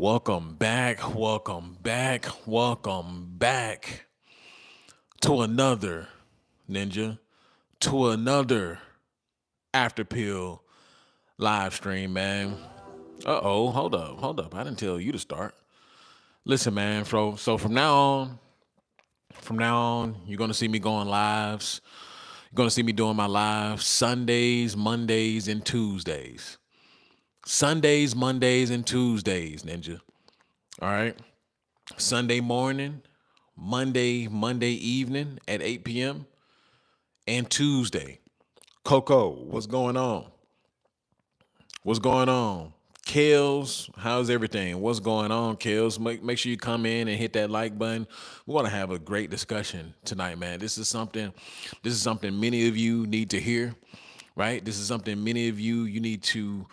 Welcome back, welcome back to another ninja, to another after pill live stream, man. Hold up. I didn't tell you to start. Listen, man. So from now on, you're gonna see me going lives. You're gonna see me doing my lives Sundays, Mondays, and Tuesdays. Sundays, Mondays, and Tuesdays, ninja. All right. Sunday morning, Monday evening at 8 p.m. and Tuesday. Coco, what's going on? What's going on? Kels, how's everything? What's going on, Kels? Make sure you come in and hit that like button. We're gonna have a great discussion tonight, man. This is something many of you need to hear, right? This is something many of you need to,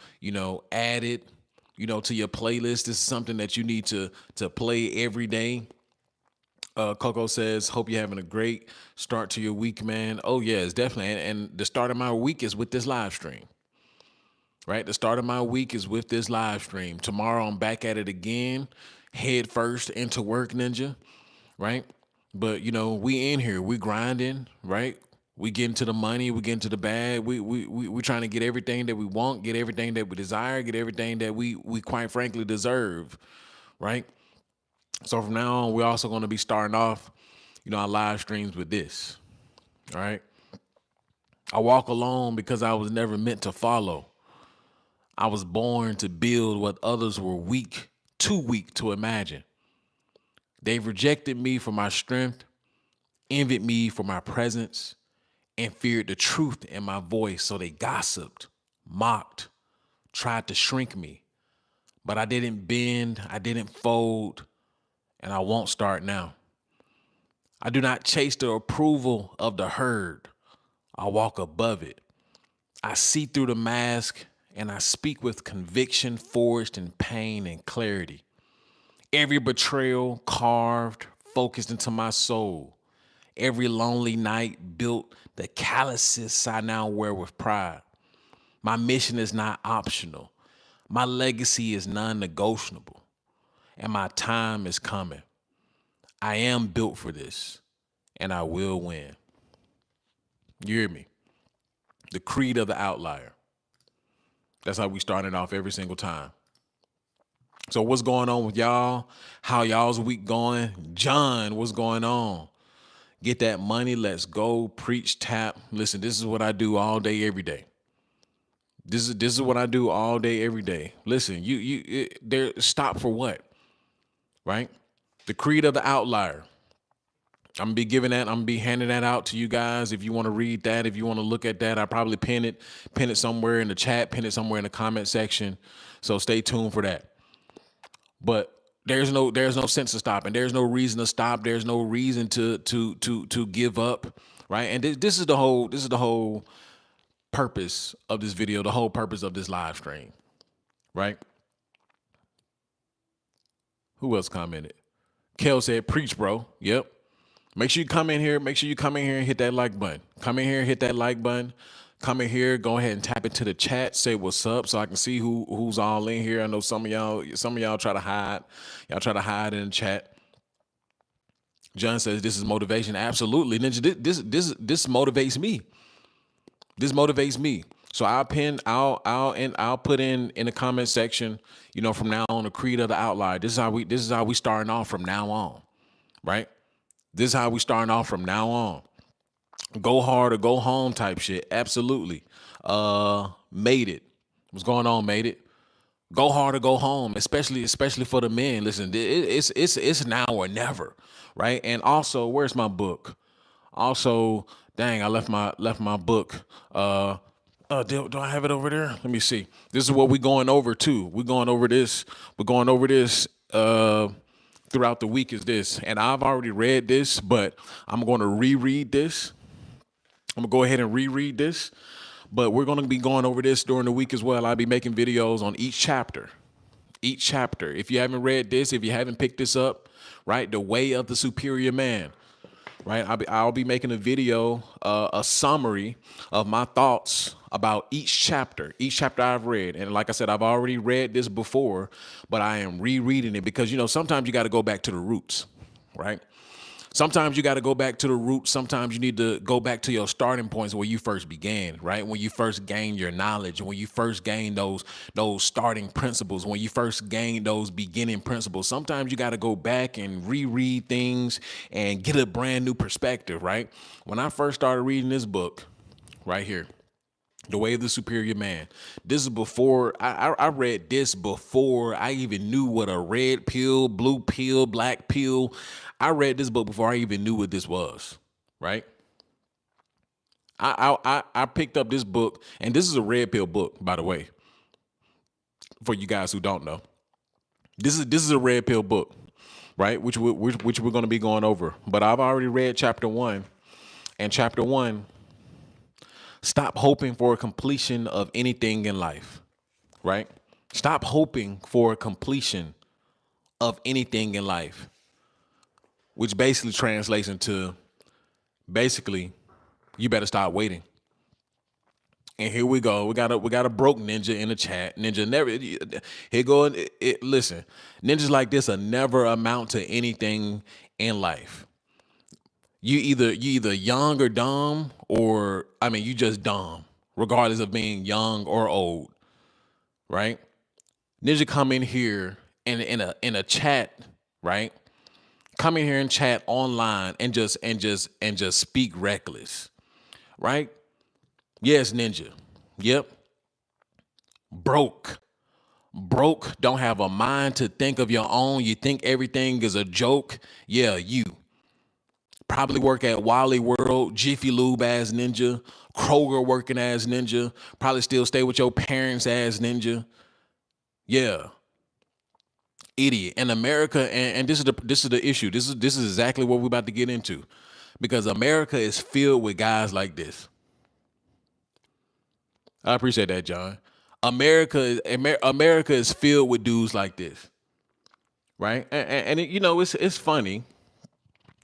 add it, to your playlist. This is something that you need to play every day. Coco says, hope you're having a great start to your week, man. Oh, yes, definitely. And the start of my week is with this live stream, right? The start of my week is with this live stream. Tomorrow, I'm back at it again, head first into work, ninja, right? But, we in here, we grinding, right? We get into the money, we get into the bag. We trying to get everything that we want, get everything that we desire, get everything that we quite frankly deserve, right? So from now on, we're also going to be starting off, our live streams with this. All right. I walk alone because I was never meant to follow. I was born to build what others were too weak to imagine. They've rejected me for my strength, envied me for my presence, and feared the truth in my voice. So they gossiped, mocked, tried to shrink me. But I didn't bend, I didn't fold, and I won't start now. I do not chase the approval of the herd. I walk above it. I see through the mask and I speak with conviction forged in pain and clarity. Every betrayal carved, focused into my soul. Every lonely night built the calluses I now wear with pride. My mission is not optional. My legacy is non-negotiable. And my time is coming. I am built for this, and I will win. You hear me? The creed of the outlier. That's how we started off every single time. So what's going on with y'all? How y'all's week going? John, what's going on? Get that money. Let's go. Preach, tap. Listen, this is what I do all day, every day. This is what I do all day, every day. Listen, there. Stop for what? Right? The creed of the outlier. I'm gonna be giving that. I'm gonna be handing that out to you guys. If you want to read that, if you want to look at that, I probably pin it somewhere in the chat, pin it somewhere in the comment section. So stay tuned for that. But there's no sense of stopping. There's no reason to stop. There's no reason to give up, right? And this is the whole purpose of this video, the whole purpose of this live stream, right? Who else commented? Kel said, "Preach, bro." Yep. Make sure you come in here. Make sure you come in here and hit that like button. Come in here, hit that like button. Come in here, go ahead and tap into the chat. Say what's up, so I can see who's all in here. I know some of y'all try to hide. Y'all try to hide in the chat. John says this is motivation. Absolutely, Ninja. This motivates me. This motivates me. So I'll put in the comment section. From now on, the creed of the outlier. This is how we starting off from now on, right? This is how we starting off from now on. Go hard or go home type shit. Absolutely. Made it. What's going on, made it? Go hard or go home, especially for the men. Listen, it's now or never, right? And also, where's my book? Also, dang, I left my book. Do I have it over there? Let me see. This is what we're going over too. We're going over this. Throughout the week is this. And I've already read this, but I'm going to reread this. I'm going to go ahead and reread this. But we're going to be going over this during the week as well. I'll be making videos on each chapter. Each chapter. If you haven't read this, if you haven't picked this up, right? The Way of the Superior Man. right? I'll be making a video, a summary of my thoughts about each chapter I've read. And like I said, I've already read this before, but I am rereading it because, sometimes you got to go back to the roots, right? Sometimes you got to go back to the roots. Sometimes you need to go back to your starting points where you first began, right? When you first gained your knowledge, when you first gained those starting principles, when you first gained those beginning principles. Sometimes you got to go back and reread things and get a brand new perspective, right? When I first started reading this book right here, The Way of the Superior Man. This is before I read this before I even knew what a red pill, blue pill, black pill. I read this book before I even knew what this was. Right? I picked up this book, and this is a red pill book, by the way. For you guys who don't know, this is a red pill book, right? Which we're going to be going over. But I've already read chapter 1, and chapter 1. Stop hoping for a completion of anything in life, right? Stop hoping for a completion of anything in life, which basically translates into you better start waiting. And here we go. We got a broke ninja in the chat. Ninja never here go. Listen, ninjas like this will never amount to anything in life. You either young or dumb, or you just dumb, regardless of being young or old, right? Ninja come in here in a chat, right? Come in here and chat online and just speak reckless, right? Yes, Ninja. Yep. Broke, don't have a mind to think of your own. You think everything is a joke. Yeah, you probably work at Wally World, Jiffy Lube as Ninja, Kroger working as Ninja, probably still stay with your parents as Ninja. Yeah. Idiot. And America, and this is the issue. This is exactly what we're about to get into. Because America is filled with guys like this. I appreciate that, John. America is filled with dudes like this. Right? And it's funny.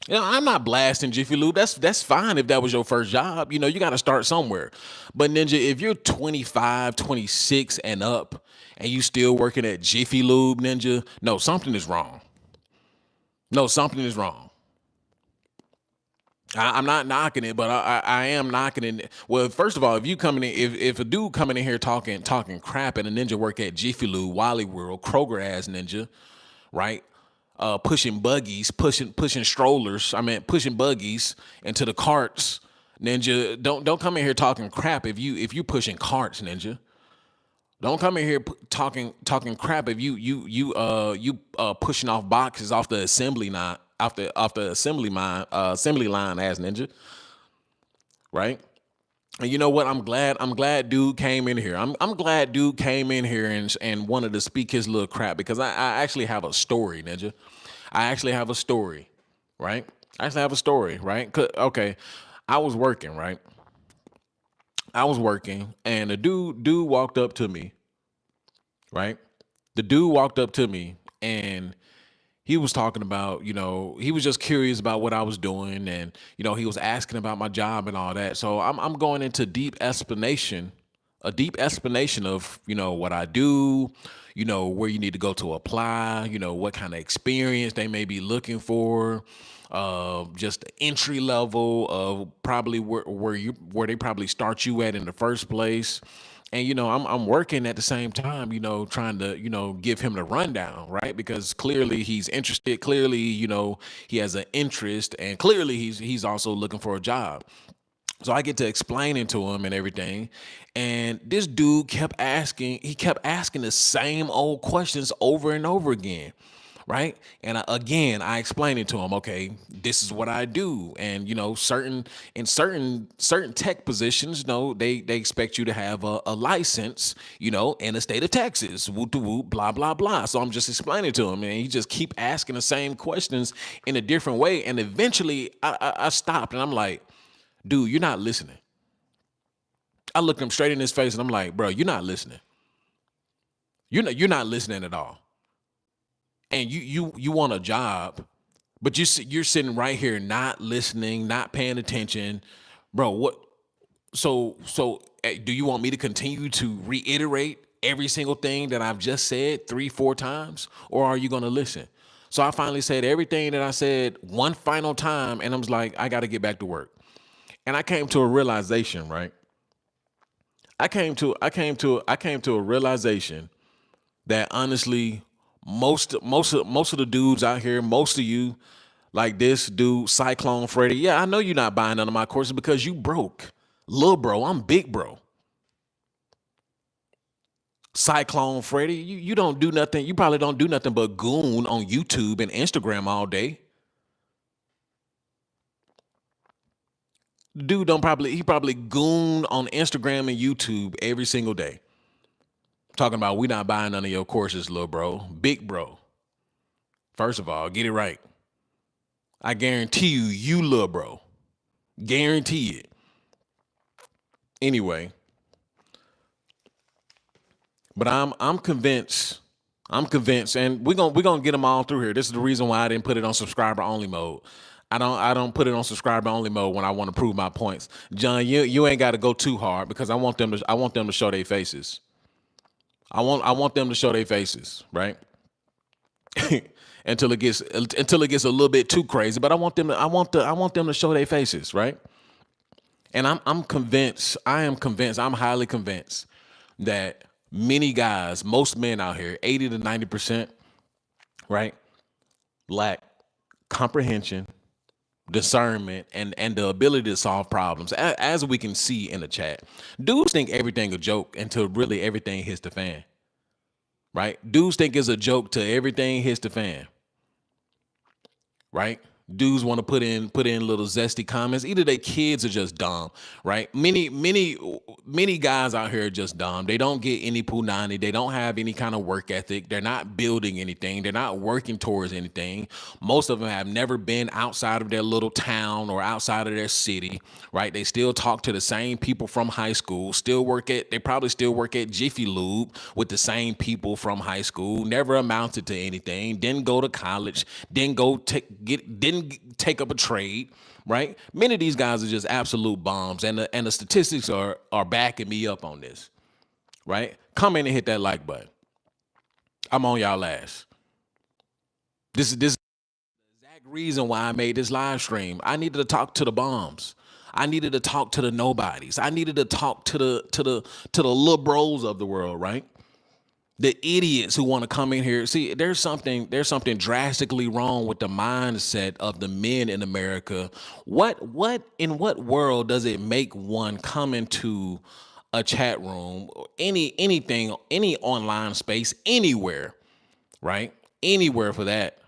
I'm not blasting Jiffy Lube. That's fine if that was your first job. You got to start somewhere. But Ninja, if you're 25, 26 and up and you still working at Jiffy Lube, Ninja, no, something is wrong. No, something is wrong. I'm not knocking it, but I am knocking it. Well, first of all, if you coming in, if a dude coming in here talking crap and a ninja work at Jiffy Lube, Wally World, Kroger ass ninja, right? Pushing buggies, pushing strollers. Pushing buggies into the carts. Ninja, don't come in here talking crap if you pushing carts, Ninja. Don't come in here talking crap if you pushing off boxes off the assembly line, off the assembly line as Ninja, right? And you know what? I'm glad dude came in here. I'm glad dude came in here and wanted to speak his little crap, because I actually have a story, Ninja. I actually have a story, right? Okay, I was working, right? And the dude walked up to me, right? The dude walked up to me and he was talking about, he was just curious about what I was doing, and he was asking about my job and all that. So I'm going into a deep explanation of what I do, where you need to go to apply, what kind of experience they may be looking for, just the entry level of probably where they probably start you at in the first place. And I'm working at the same time, trying to give him the rundown, right? Because clearly he's interested, clearly he has an interest, and clearly he's also looking for a job. So I get to explaining to him and everything, and this dude kept asking the same old questions over and over again, right? And I explained it to him. Okay, this is what I do, and certain tech positions, they expect you to have a license, in the state of Texas, whoop to whoop, blah blah blah. So I'm just explaining to him, and he just keep asking the same questions in a different way, and eventually I stopped, and I'm like, dude, you're not listening. I looked him straight in his face and I'm like, bro, you're not listening. You're not listening at all. And you want a job But you're sitting right here, not listening, not paying attention, bro. What? So do you want me to continue to reiterate every single thing that I've just said 3, 4 times, or are you gonna listen? So I finally said everything that I said one final time, and I was like, I got to get back to work. And I came to a realization, right? I came to a realization that honestly, most of the dudes out here, most of you, like this dude, Cyclone Freddy. Yeah, I know you're not buying none of my courses because you broke. Little bro, I'm big bro. Cyclone Freddy, you don't do nothing. You probably don't do nothing but goon on YouTube and Instagram all day. Dude don't probably he probably goon on Instagram and YouTube every single day. Talking about we not buying none of your courses, little bro. Big bro. First of all, get it right. I guarantee you little bro. Guarantee it. Anyway, but I'm convinced. I'm convinced, and we're gonna get them all through here. This is the reason why I didn't put it on subscriber only mode. I don't put it on subscriber only mode when I want to prove my points. John, you ain't got to go too hard because I want them to show their faces. I want them to show their faces, right? Until it gets a little bit too crazy. But I want them to show their faces, right? And I'm convinced. I am convinced. I'm highly convinced that many guys, most men out here, 80 to 90%, right, lack comprehension, discernment, and the ability to solve problems. As we can see in the chat, dudes think everything a joke until really everything hits the fan. Right? Dudes think it's a joke till everything hits the fan. Right? Dudes want to put in little zesty comments. Either they kids are just dumb, right? Many guys out here are just dumb. They don't get any punani. They don't have any kind of work ethic. They're not building anything. They're not working towards anything. Most of them have never been outside of their little town or outside of their city, right? They still talk to the same people from high school. They probably still work at Jiffy Lube with the same people from high school. Never amounted to anything. Didn't go to college. Didn't take up a trade, right? Many of these guys are just absolute bombs, and the statistics are backing me up on this, right? Come in and hit that like button. I'm on y'all ass. This is the exact reason why I made this live stream. I needed to talk to the bombs. I needed to talk to the nobodies. I needed to talk to the little bros of the world, right? The idiots who want to come in here. See, there's something drastically wrong with the mindset of the men in America. In what world does it make one come into a chat room, or anything, any online space, anywhere, right? Anywhere for that,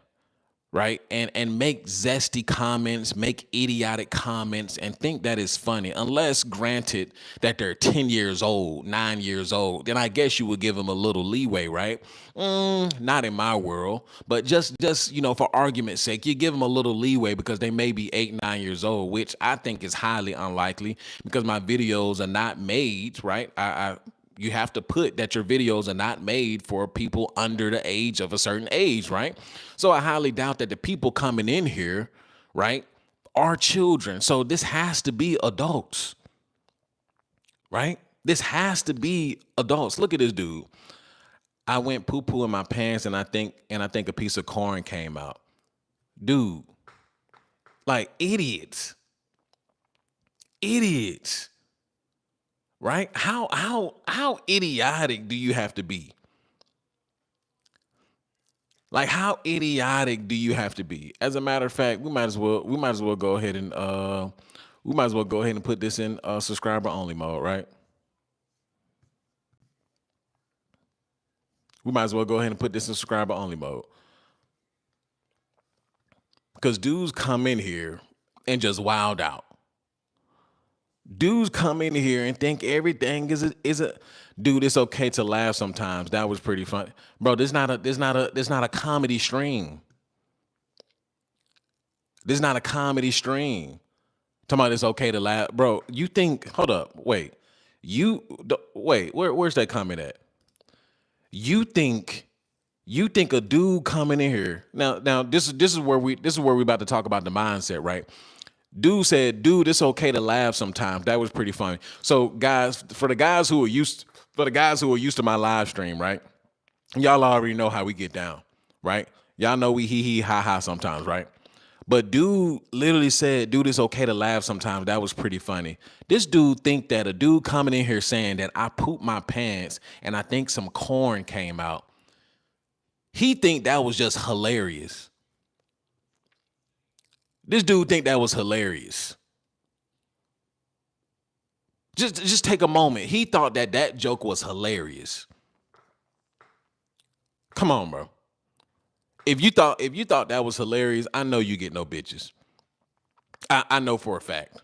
right? And make zesty comments, make idiotic comments, and think that is funny. Unless granted that they're 10 years old, 9 years old, then I guess you would give them a little leeway, right? Not in my world, but just for argument's sake, you give them a little leeway because they may be 8, 9 years old, which I think is highly unlikely because my videos are not made, right? You have to put that your videos are not made for people under the age of a certain age, right? So I highly doubt that the people coming in here, right, are children. So this has to be adults, right? This has to be adults. Look at this dude. I went poo poo in my pants, and I think a piece of corn came out. Dude, like idiots. Right? How idiotic do you have to be? Like, how idiotic do you have to be? As a matter of fact, we might as well go ahead and put this in subscriber only mode, right? We might as well go ahead and put this in subscriber only mode. Because dudes come in here and just wild out. Dudes come in here and think everything is a dude. It's okay to laugh sometimes. That was pretty fun, bro. This not a comedy stream. This is not a comedy stream. Talking about it's okay to laugh, bro. You think? Hold up, wait. Wait. Where's that comment at? You think You think a dude coming in here now this is where we about to talk about the mindset, right? Dude said, dude, it's okay to laugh sometimes. That was pretty funny. So guys, for the guys who are used to my live stream, right? Y'all already know how we get down, right? Y'all know we hee ha ha sometimes, right? But dude literally said, dude, it's okay to laugh sometimes. That was pretty funny. This dude think that a dude coming in here saying that I pooped my pants and I think some corn came out. He think that was just hilarious. This dude think that was hilarious. Just take a moment. He thought that joke was hilarious. Come on, bro. If you thought that was hilarious, I know you get no bitches. I know for a fact.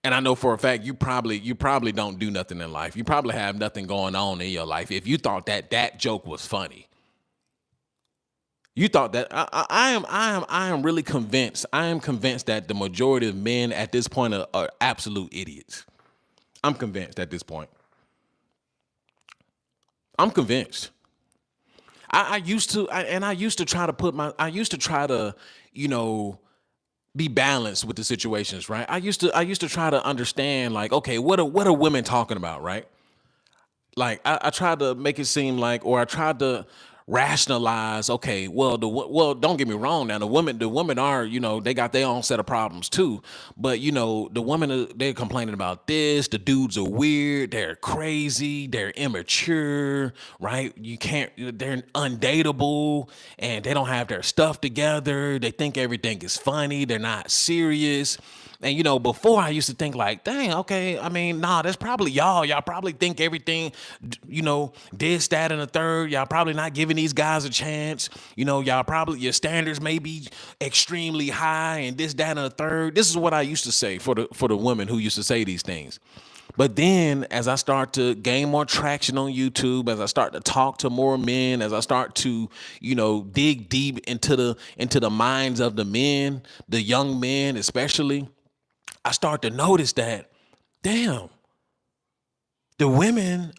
And I know for a fact you probably don't do nothing in life. You probably have nothing going on in your life. If you thought that joke was funny. You thought that I am really convinced. I am convinced that the majority of men at this point are absolute idiots. I'm convinced at this point. I'm convinced. I used to try to, be balanced with the situations, right? I used to try to understand, like, okay, what are women talking about, right? Like I tried to make it seem like, or I tried to rationalize, okay, well, don't get me wrong. Now the women are, they got their own set of problems too. But the women, they're complaining about this. The dudes are weird. They're crazy. They're immature, right? They're undateable, and they don't have their stuff together. They think everything is funny. They're not serious. And before I used to think like, dang, okay, I mean, nah, that's probably y'all. Y'all probably think everything, this, that, and the third. Y'all probably not giving these guys a chance. Y'all probably, your standards may be extremely high and this, that, and the third. This is what I used to say for the women who used to say these things. But then as I start to gain more traction on YouTube, as I start to talk to more men, as I start to, dig deep into the minds of the men, the young men especially, I start to notice that, damn, the women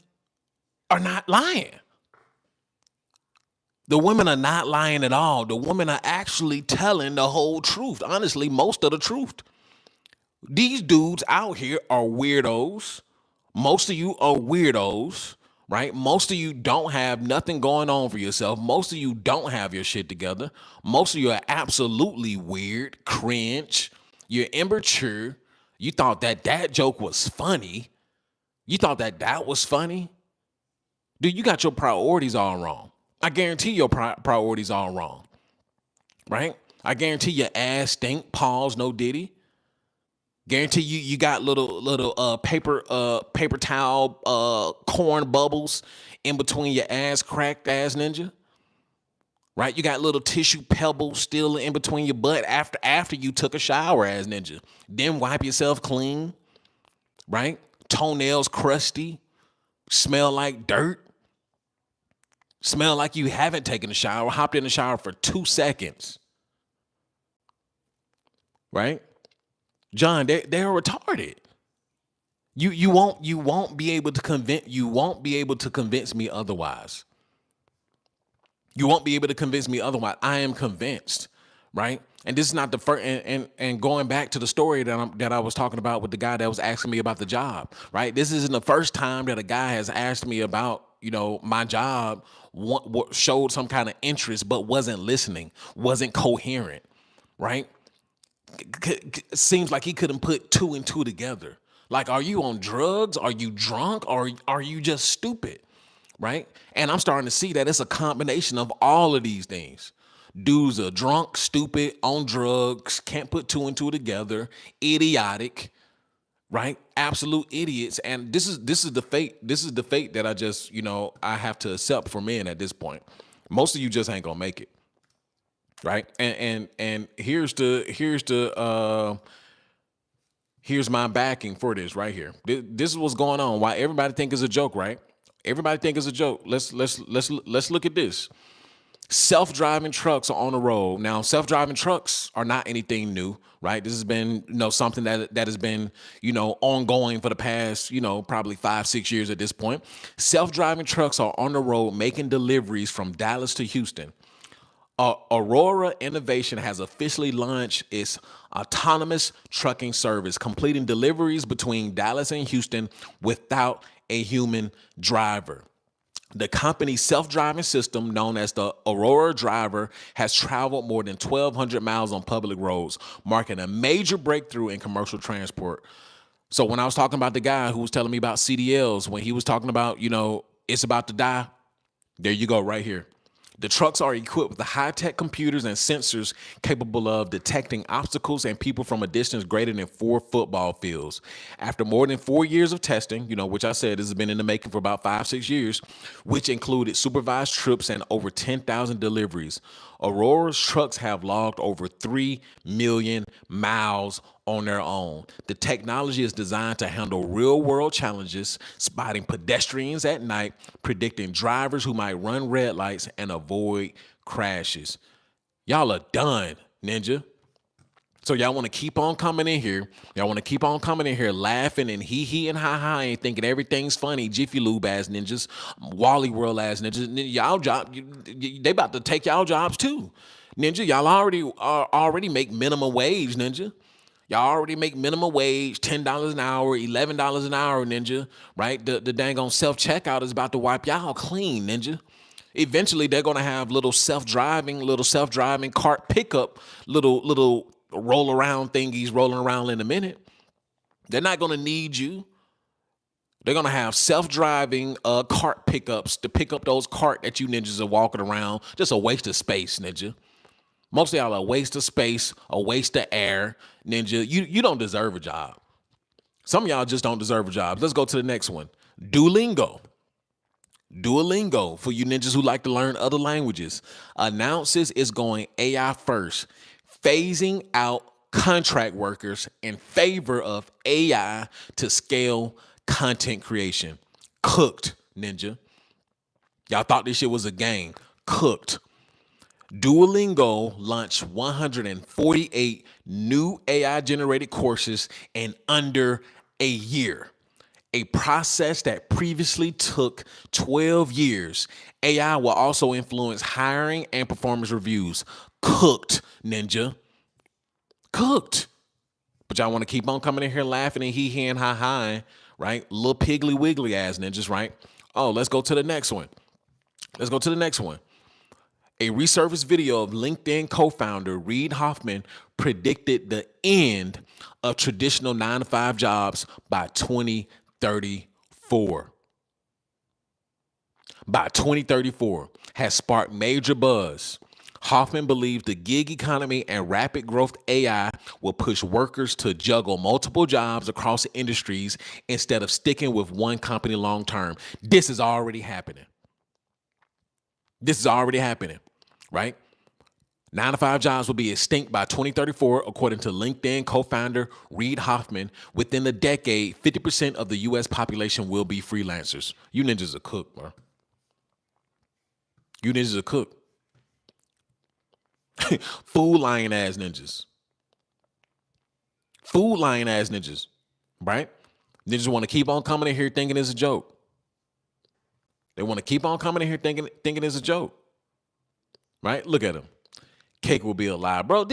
are not lying. The women are not lying at all. The women are actually telling the whole truth. Honestly, most of the truth. These dudes out here are weirdos. Most of you are weirdos, right? Most of you don't have nothing going on for yourself. Most of you don't have your shit together. Most of you are absolutely weird, cringe. You're immature. You thought that joke was funny. You thought that was funny. Dude, you got your priorities all wrong. I guarantee your priorities all wrong, right? I guarantee your ass stink. Pause. No diddy. Guarantee you got little paper towel corn bubbles in between your ass cracked ass ninja. Right? You got little tissue pebbles still in between your butt after you took a shower ass ninja. Then wipe yourself clean. Right? Toenails crusty. Smell like dirt. Smell like you haven't taken a shower, hopped in the shower for 2 seconds. Right? John, they're retarded. You won't be able to convince me otherwise. You won't be able to convince me otherwise. I am convinced, right? And this is not the first. And going back to the story that I was talking about with the guy that was asking me about the job, right? This isn't the first time that a guy has asked me about my job, showed some kind of interest, but wasn't listening, wasn't coherent, right? Seems like he couldn't put 2 and 2 together. Like, are you on drugs? Are you drunk? Or are you just stupid? Right? And I'm starting to see that it's a combination of all of these things. Dudes are drunk, stupid, on drugs, can't put 2 and 2 together, idiotic, right? Absolute idiots. And this is the fate. This is the fate that I just, I have to accept for men at this point. Most of you just ain't gonna make it. Right? And here's my backing for this right here. This is what's going on. Why everybody think it's a joke, right? Everybody think it's a joke. Let's look at this. Self-driving trucks are on the road. Now, self-driving trucks are not anything new, right? This has been, something that has been, ongoing for the past, probably 5-6 years at this point. Self-driving trucks are on the road making deliveries from Dallas to Houston. Aurora Innovation has officially launched its autonomous trucking service, completing deliveries between Dallas and Houston without a human driver. The company's self-driving system, known as the Aurora Driver, has traveled more than 1,200 miles on public roads, marking a major breakthrough in commercial transport. So when I was talking about the guy who was telling me about CDLs, when he was talking about, it's about to die, there you go, right here. The trucks are equipped with the high-tech computers and sensors capable of detecting obstacles and people from a distance greater than 4 football fields. After more than 4 years of testing, which I said this has been in the making for about 5-6 years, which included supervised trips and over 10,000 deliveries, Aurora's trucks have logged over 3 million miles on their own. The technology is designed to handle real-world challenges, spotting pedestrians at night, predicting drivers who might run red lights, and avoid crashes. Y'all are done, Ninja. So y'all want to keep on coming in here. Y'all want to keep on coming in here laughing and hee and ha and thinking everything's funny. Jiffy Lube ass ninjas, Wally World ass ninjas. Y'all job, they about to take y'all jobs too. Ninja, y'all already make minimum wage, Ninja. Y'all already make minimum wage, $10 an hour, $11 an hour, Ninja, right? The dang on self-checkout is about to wipe y'all clean, Ninja. Eventually, they're gonna have little self-driving cart pickup, little roll around thingies rolling around in a minute. They're not gonna need you. They're gonna have self-driving cart pickups to pick up those cart that you ninjas are walking around. Just a waste of space, Ninja. Most of y'all are a waste of space, a waste of air, Ninja. You don't deserve a job. Some of y'all just don't deserve a job. Let's go to the next one. Duolingo, for you ninjas who like to learn other languages, announces it's going AI first, phasing out contract workers in favor of AI to scale content creation. Cooked, Ninja. Y'all thought this shit was a game. Cooked. Duolingo launched 148 new AI-generated courses in under a year, a process that previously took 12 years. AI will also influence hiring and performance reviews. Cooked, Ninja. Cooked. But y'all want to keep on coming in here laughing and hee and ha, right? Little piggly wiggly ass ninjas, right? Oh, let's go to the next one. A resurfaced video of LinkedIn co-founder Reid Hoffman predicted the end of traditional 9-to-5 jobs by 2034. By 2034 has sparked major buzz. Hoffman believes the gig economy and rapid growth AI will push workers to juggle multiple jobs across industries instead of sticking with one company long term. This is already happening. Right? 9-to-5 jobs will be extinct by 2034, according to LinkedIn co-founder Reid Hoffman. Within a decade, 50% of the U.S. population will be freelancers. You ninjas are cooked, bro. You ninjas are cooked. Food lying ass ninjas. Right? Ninjas want to keep on coming in here thinking it's a joke. They want to keep on coming in here thinking it's a joke. Right? Look at him. Cake will be a lie, bro.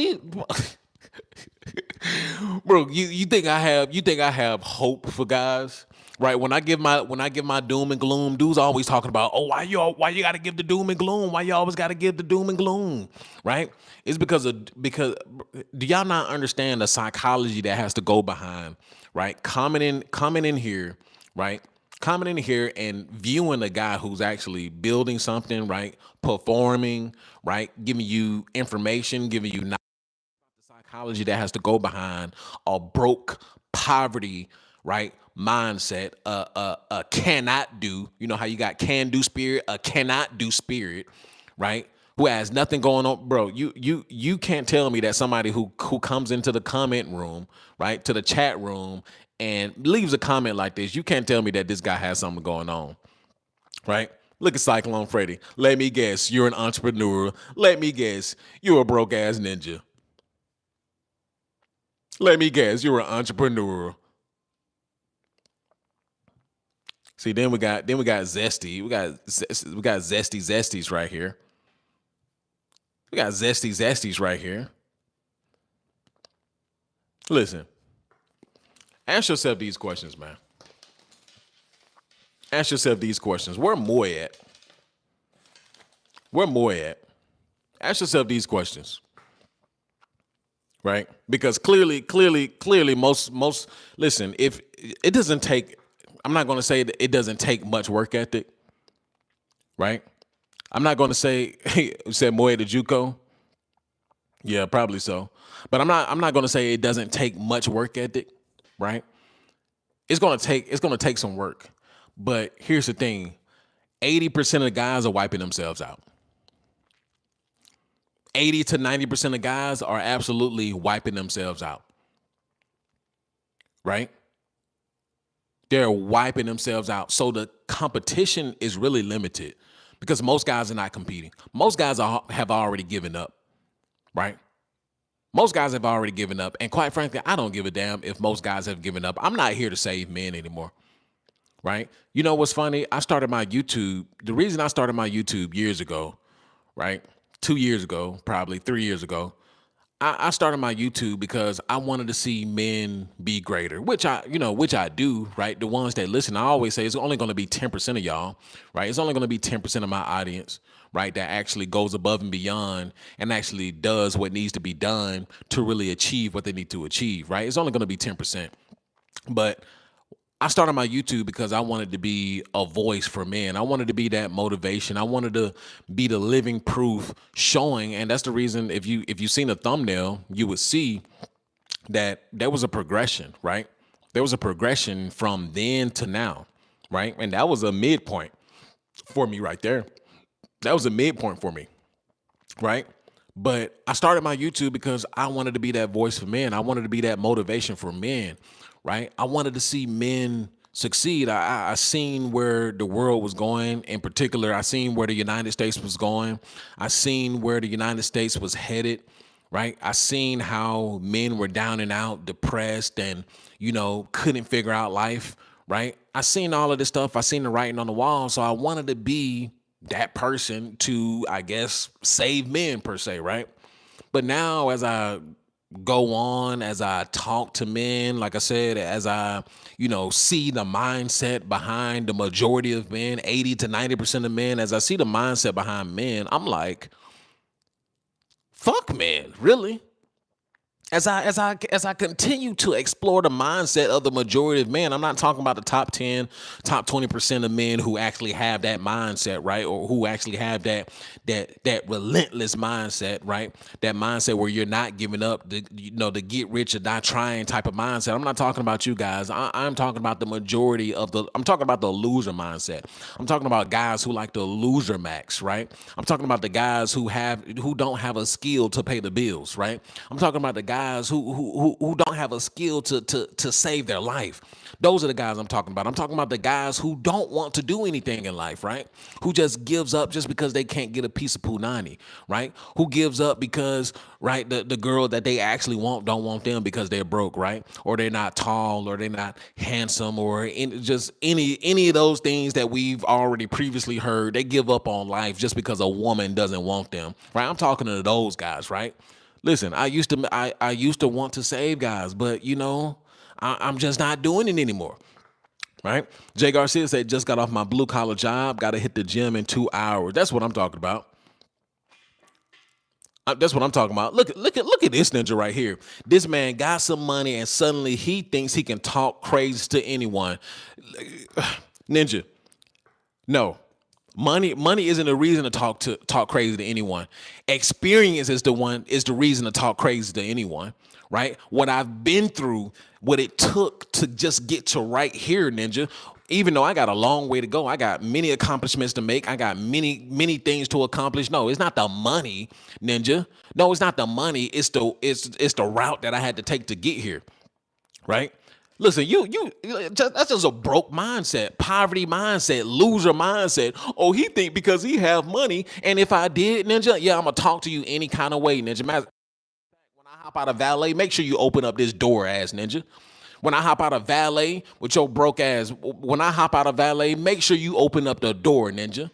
Bro, you think I have hope for guys? Right? When I give my doom and gloom, dudes always talking about, oh, why you gotta give the doom and gloom? Why you always gotta give the doom and gloom? Right? It's because do y'all not understand the psychology that has to go behind, right? Coming in here, right? Coming in here and viewing a guy who's actually building something, right? Performing, right? Giving you information, giving you knowledge, the psychology that has to go behind a broke poverty, right? Mindset, a cannot do. You know how you got can do spirit, a cannot do spirit, right? Who has nothing going on, bro. You can't tell me that somebody who comes into the comment room, right, to the chat room and leaves a comment like this, you can't tell me that this guy has something going on, right? Look at Cyclone Freddy. Let me guess, you're an entrepreneur. Let me guess, you're a broke ass ninja. Let me guess, you're an entrepreneur. See, then we got Zesty. We got Zesty Zesties right here. We got Zesty Zesties right here. Listen, ask yourself these questions, man. Ask yourself these questions. Where Moy at? Where Moy at? Ask yourself these questions, right? Because clearly, most listen. If it doesn't take, I'm not going to say that it doesn't take much work ethic, right? I'm not going to say, hey, said Moy to JUCO. Yeah, probably so. But I'm not going to say it doesn't take much work ethic, right? It's going to take some work. But here's the thing. 80% of the guys are wiping themselves out. 80 to 90% of guys are absolutely wiping themselves out. Right? They're wiping themselves out. So the competition is really limited because most guys are not competing. Most guys have already given up. Right? Most guys have already given up. And quite frankly, I don't give a damn if most guys have given up. I'm not here to save men anymore. Right? You know what's funny? I started my YouTube. The reason I started my YouTube years ago, right? 2 years ago, probably 3 years ago, I started my YouTube because I wanted to see men be greater, which I do, right? The ones that listen, I always say it's only going to be 10% of y'all, right? It's only going to be 10% of my audience, right? That actually goes above and beyond and actually does what needs to be done to really achieve what they need to achieve, right? It's only going to be 10%. But I started my YouTube because I wanted to be a voice for men. I wanted to be that motivation. I wanted to be the living proof showing, and that's the reason if you seen a thumbnail, you would see that there was a progression, right? There was a progression from then to now, right? And that was a midpoint for me right there. That was a midpoint for me, right? But I started my YouTube because I wanted to be that voice for men. I wanted to be that motivation for men, right? I wanted to see men succeed. I seen where the world was going. In particular, I seen where the United States was going. I seen where the United States was headed, right? I seen how men were down and out, depressed, and, couldn't figure out life, right? I seen all of this stuff. I seen the writing on the wall. So I wanted to be that person to, I guess, save men per se, right? But now as I go on, as I talk to men, like I said, as I, see the mindset behind the majority of men, 80 to 90% of men, as I see the mindset behind men, I'm like, fuck men, really? As I continue to explore the mindset of the majority of men, I'm not talking about the top 10, top 20% of men who actually have that mindset, right? Or who actually have that relentless mindset, right? That mindset where you're not giving up, the get rich or die trying type of mindset. I'm not talking about you guys. I'm talking about the majority I'm talking about the loser mindset. I'm talking about guys who like the loser max, right? I'm talking about the guys who don't have a skill to pay the bills, right? I'm talking about the guys who don't have a skill to save their life. Those are the guys I'm talking about. I'm talking about the guys who don't want to do anything in life, right? Who just gives up just because they can't get a piece of punani, right? Who gives up because, right, the girl that they actually want don't want them because they're broke, right? Or they're not tall, or they're not handsome, or just any of those things that we've already previously heard. They give up on life just because a woman doesn't want them, right? I'm talking to those guys, right? Listen, I used to want to save guys, but I'm just not doing it anymore. Right? Jay Garcia said, just got off my blue collar job, got to hit the gym in 2 hours. That's what I'm talking about. That's what I'm talking about. Look at this ninja right here. This man got some money and suddenly he thinks he can talk crazy to anyone. Ninja, no. Money isn't a reason to talk crazy to anyone. Experience is the reason to talk crazy to anyone, right? What I've been through, what it took to just get to right here, ninja. Even though I got a long way to go, I got many accomplishments to make. I got many things to accomplish. No, it's not the money, ninja. No, it's not the money. It's the route that I had to take to get here, right? Listen, that's just a broke mindset, poverty mindset, loser mindset. Oh, he think because he have money, and if I did, Ninja, yeah, I'm gonna talk to you any kind of way, Ninja. When I hop out of valet, make sure you open up this door, ass Ninja. When I hop out of valet with your broke ass, when I hop out of valet, make sure you open up the door, Ninja.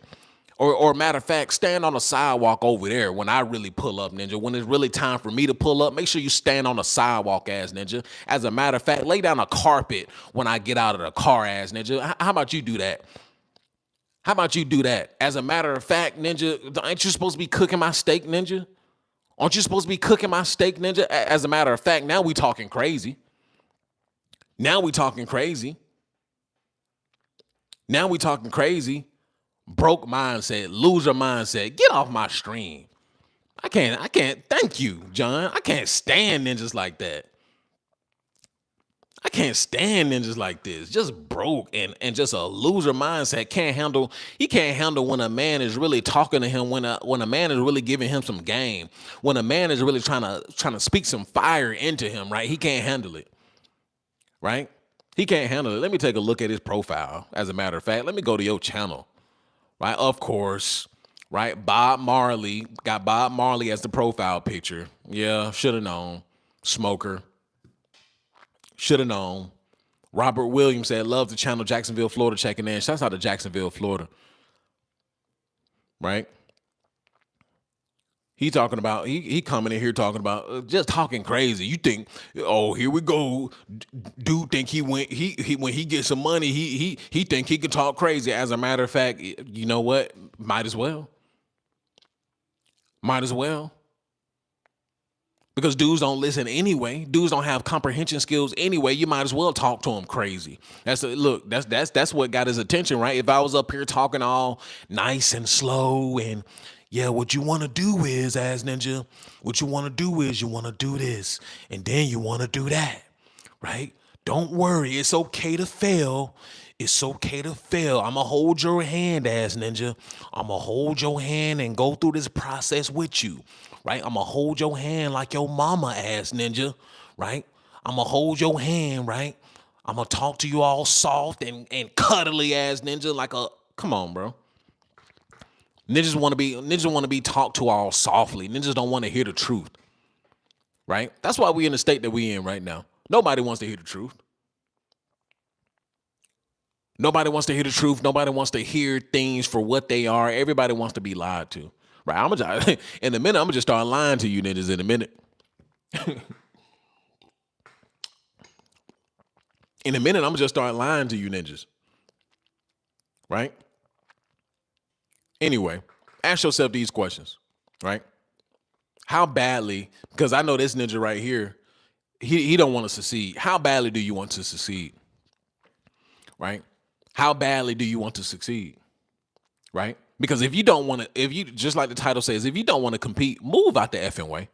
Or matter of fact, stand on the sidewalk over there when I really pull up, Ninja. When it's really time for me to pull up, make sure you stand on the sidewalk, ass Ninja. As a matter of fact, lay down a carpet when I get out of the car, ass Ninja. How about you do that? How about you do that? As a matter of fact, Ninja, ain't you supposed to be cooking my steak, Ninja? Aren't you supposed to be cooking my steak, Ninja? As a matter of fact, now we talking crazy. Now we talking crazy. Now we talking crazy. Broke mindset, loser mindset. Get off my stream. I can't, thank you, John. I can't stand ninjas like that. I can't stand ninjas like this. Just broke and just a loser mindset. He can't handle when a man is really talking to him, when a man is really giving him some game, when a man is really trying to speak some fire into him, right? He can't handle it. Right? He can't handle it. Let me take a look at his profile. As a matter of fact, let me go to your channel. Right? Of course. Right? Bob Marley. Got Bob Marley as the profile picture. Yeah, should have known. Smoker. Should have known. Robert Williams said, love the channel, Jacksonville, Florida, checking in. Shouts out to Jacksonville, Florida. Right? He talking about, he coming in here talking about, just talking crazy. You think, oh, here we go. Dude think he when he gets some money, he think he can talk crazy. As a matter of fact, you know what? Might as well. Might as well. Because dudes don't listen anyway. Dudes don't have comprehension skills anyway. You might as well talk to him crazy. That's what got his attention, right? If I was up here talking all nice and slow and yeah, what you want to do is, as Ninja, what you want to do is you want to do this and then you want to do that, right? Don't worry, it's okay to fail. It's okay to fail. I'ma hold your hand, ass Ninja. I'ma hold your hand and go through this process with you, right? I'ma hold your hand like your mama, ass Ninja, right? I'ma hold your hand, right? I'ma talk to you all soft and cuddly, ass Ninja, like a, come on, bro. Ninjas want to be talked to all softly. Ninjas don't want to hear the truth, right? That's why we in the state that we in right now. Nobody wants to hear the truth. Nobody wants to hear the truth. Nobody wants to hear things for what they are. Everybody wants to be lied to, right? In a minute, I'm gonna just start lying to you ninjas in a minute. In a minute, I'm gonna just start lying to you ninjas, right? Anyway, ask yourself these questions, right? How badly, because I know this ninja right here, he don't want to succeed. How badly do you want to succeed? Right? How badly do you want to succeed? Right? Because if you don't want to, if you, just like the title says, if you don't want to compete, move out the effing way.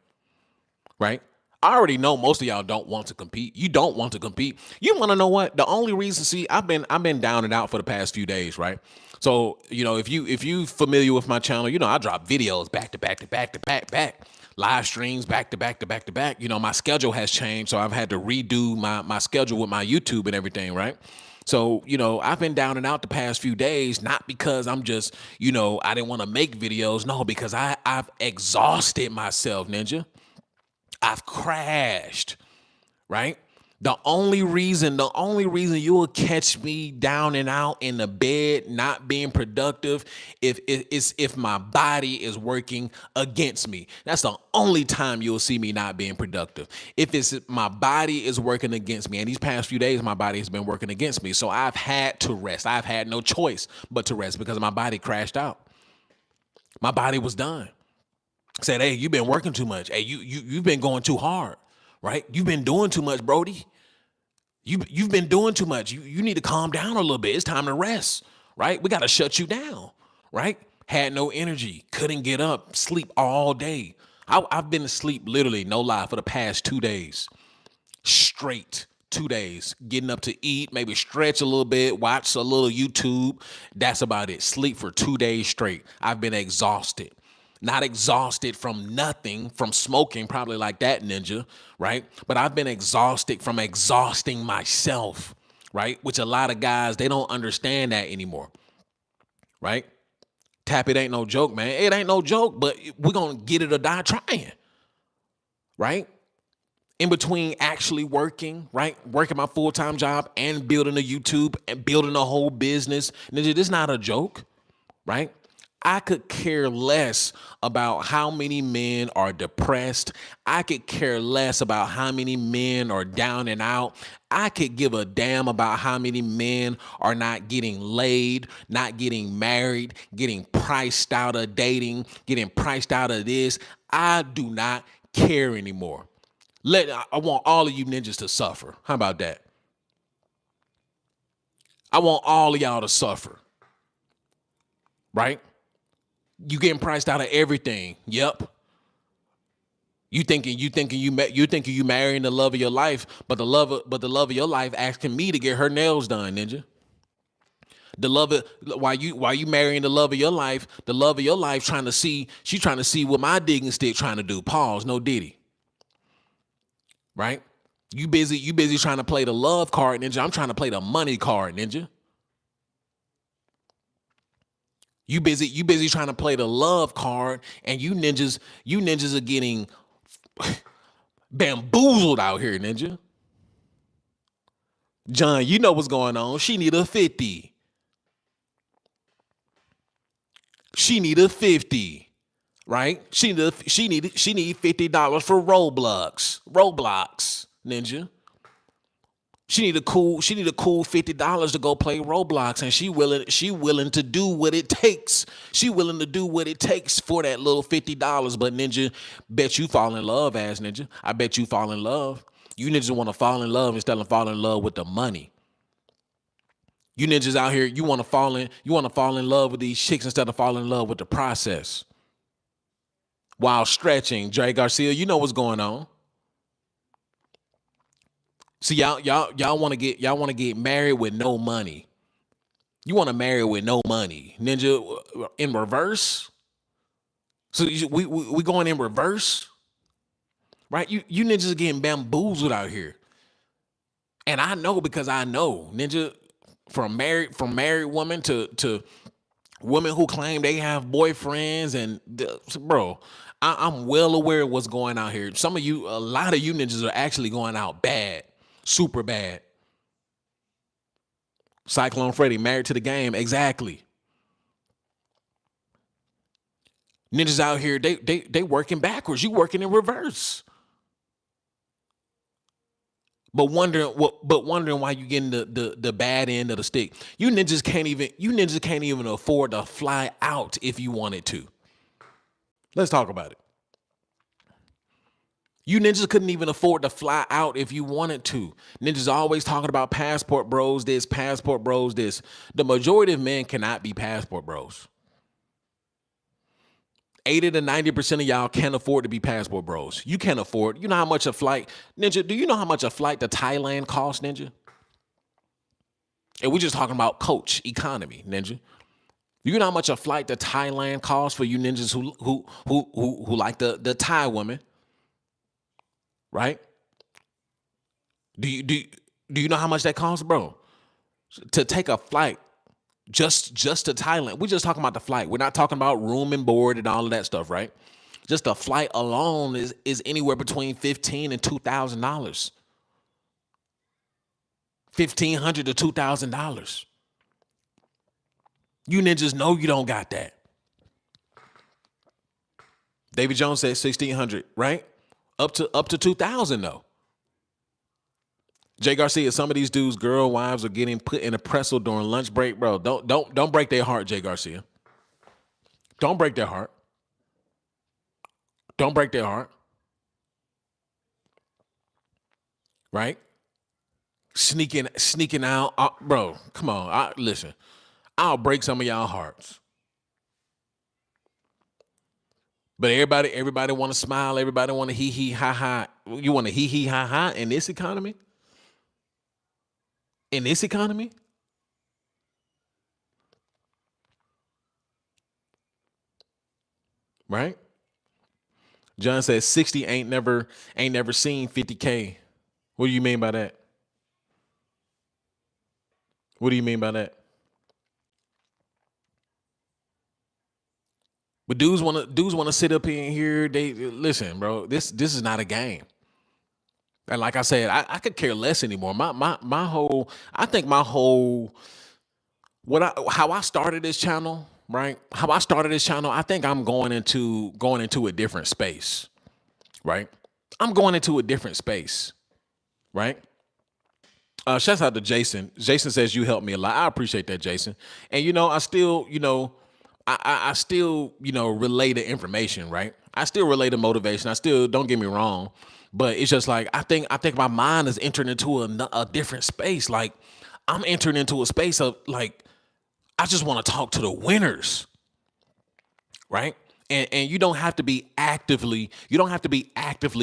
Right? I already know most of y'all don't want to compete. You don't want to compete. You want to know what? The only reason, see, I've been down and out for the past few days, right? So, you know, if you familiar with my channel, you know, I drop videos back to back to back to back, live streams back to back to back to back. You know, my schedule has changed, so I've had to redo my schedule with my YouTube and everything, right? So, you know, I've been down and out the past few days, not because I'm just, you know, I didn't want to make videos. No, because I've exhausted myself, Ninja. I've crashed, right? The only reason you will catch me down and out in the bed, not being productive, if my body is working against me. That's the only time you'll see me not being productive. If it's my body is working against me, and these past few days, my body has been working against me. So I've had to rest. I've had no choice but to rest because my body crashed out. My body was done. Said, hey, you've been working too much. Hey, you've been going too hard, right? You've been doing too much, Brody. You've been doing too much. You need to calm down a little bit. It's time to rest, right? We got to shut you down, right? Had no energy, couldn't get up, sleep all day. I've been asleep literally, no lie, for the past 2 days. Straight 2 days. Getting up to eat, maybe stretch a little bit, watch a little YouTube. That's about it. Sleep for 2 days straight. I've been exhausted. Not exhausted from nothing, from smoking, probably like that, Ninja, right? But I've been exhausted from exhausting myself, right? Which a lot of guys, they don't understand that anymore, right? Tap it ain't no joke, man. It ain't no joke, but we're going to get it or die trying, right? In between actually working, right? Working my full-time job and building a YouTube and building a whole business. Ninja, this is not a joke, right? I could care less about how many men are depressed. I could care less about how many men are down and out. I could give a damn about how many men are not getting laid, not getting married, getting priced out of dating, getting priced out of this. I do not care anymore. I want all of you ninjas to suffer. How about that? I want all of y'all to suffer. Right? You getting priced out of everything. Yep. You thinking you marrying the love of your life, but the love of your life asking me to get her nails done, ninja. The love of while you marrying the love of your life, the love of your life trying to see what my digging stick trying to do. Pause, no diddy. Right? You busy trying to play the love card, ninja. I'm trying to play the money card, ninja. You busy trying to play the love card, and you ninjas are getting bamboozled out here, ninja. John, you know what's going on. She need a 50. She need a 50, right? She need $50 for Roblox, ninja. She need a cool $50 to go play Roblox, and she willing to do what it takes. She willing to do what it takes for that little $50. But ninja, bet you fall in love, ass ninja. I bet you fall in love. You ninjas want to fall in love instead of fall in love with the money. You ninjas out here, you want to fall in love with these chicks instead of fall in love with the process. While stretching, Dre Garcia, you know what's going on. See, y'all want to get married with no money. You want to marry with no money, ninja. In reverse. So we going in reverse, right? You ninjas are getting bamboozled out here, and I know because I know, ninja. From married women to women who claim they have boyfriends and bro, I'm well aware of what's going out here. A lot of you ninjas are actually going out bad, super bad. Cyclone Freddy, married to the game, exactly. Ninjas out here, they working backwards. You working in reverse. But wondering why you getting the bad end of the stick. You ninjas can't even afford to fly out if you wanted to. Let's talk about it. You ninjas couldn't even afford to fly out if you wanted to. Ninjas always talking about passport bros this, passport bros this. The majority of men cannot be passport bros. 80 to 90% of y'all can't afford to be passport bros. You can't afford. You know how much a flight, ninja? Do you know how much a flight to Thailand costs, ninja? And we're just talking about coach economy, ninja. You know how much a flight to Thailand costs for you ninjas who like the Thai women, right? Do you know how much that costs, bro? To take a flight just to Thailand. We're just talking about the flight. We're not talking about room and board and all of that stuff, right? Just the flight alone is anywhere between $1,500 and $2,000. $1,500 to $2,000. You ninjas know you don't got that. David Jones said 1,600, right? Up to 2,000 though. Jay Garcia, some of these dudes' girl wives are getting put in a pretzel during lunch break, bro. Don't break their heart, Jay Garcia. Don't break their heart. Don't break their heart. Right? Sneaking out, bro. Come on, listen. I'll break some of y'all hearts. But everybody want to smile. Everybody want to hee hee ha ha. You want to hee hee ha ha in this economy? In this economy? right? John says 60 ain't never seen 50K. What do you mean by that? What do you mean by that? But dudes wanna sit up in here. They listen, bro. This is not a game. And like I said, I could care less anymore. My whole I think my whole how I started this channel, right? How I started this channel, I think I'm going into a different space, right? I'm going into a different space, right? Shouts out to Jason. Jason says you helped me a lot. I appreciate that, Jason. And I still, I still, relay the information, right? I still relay the motivation. I still don't get me wrong, but it's just like I think my mind is entering into a different space. Like I'm entering into a space of like I just want to talk to the winners, right? And you don't have to be actively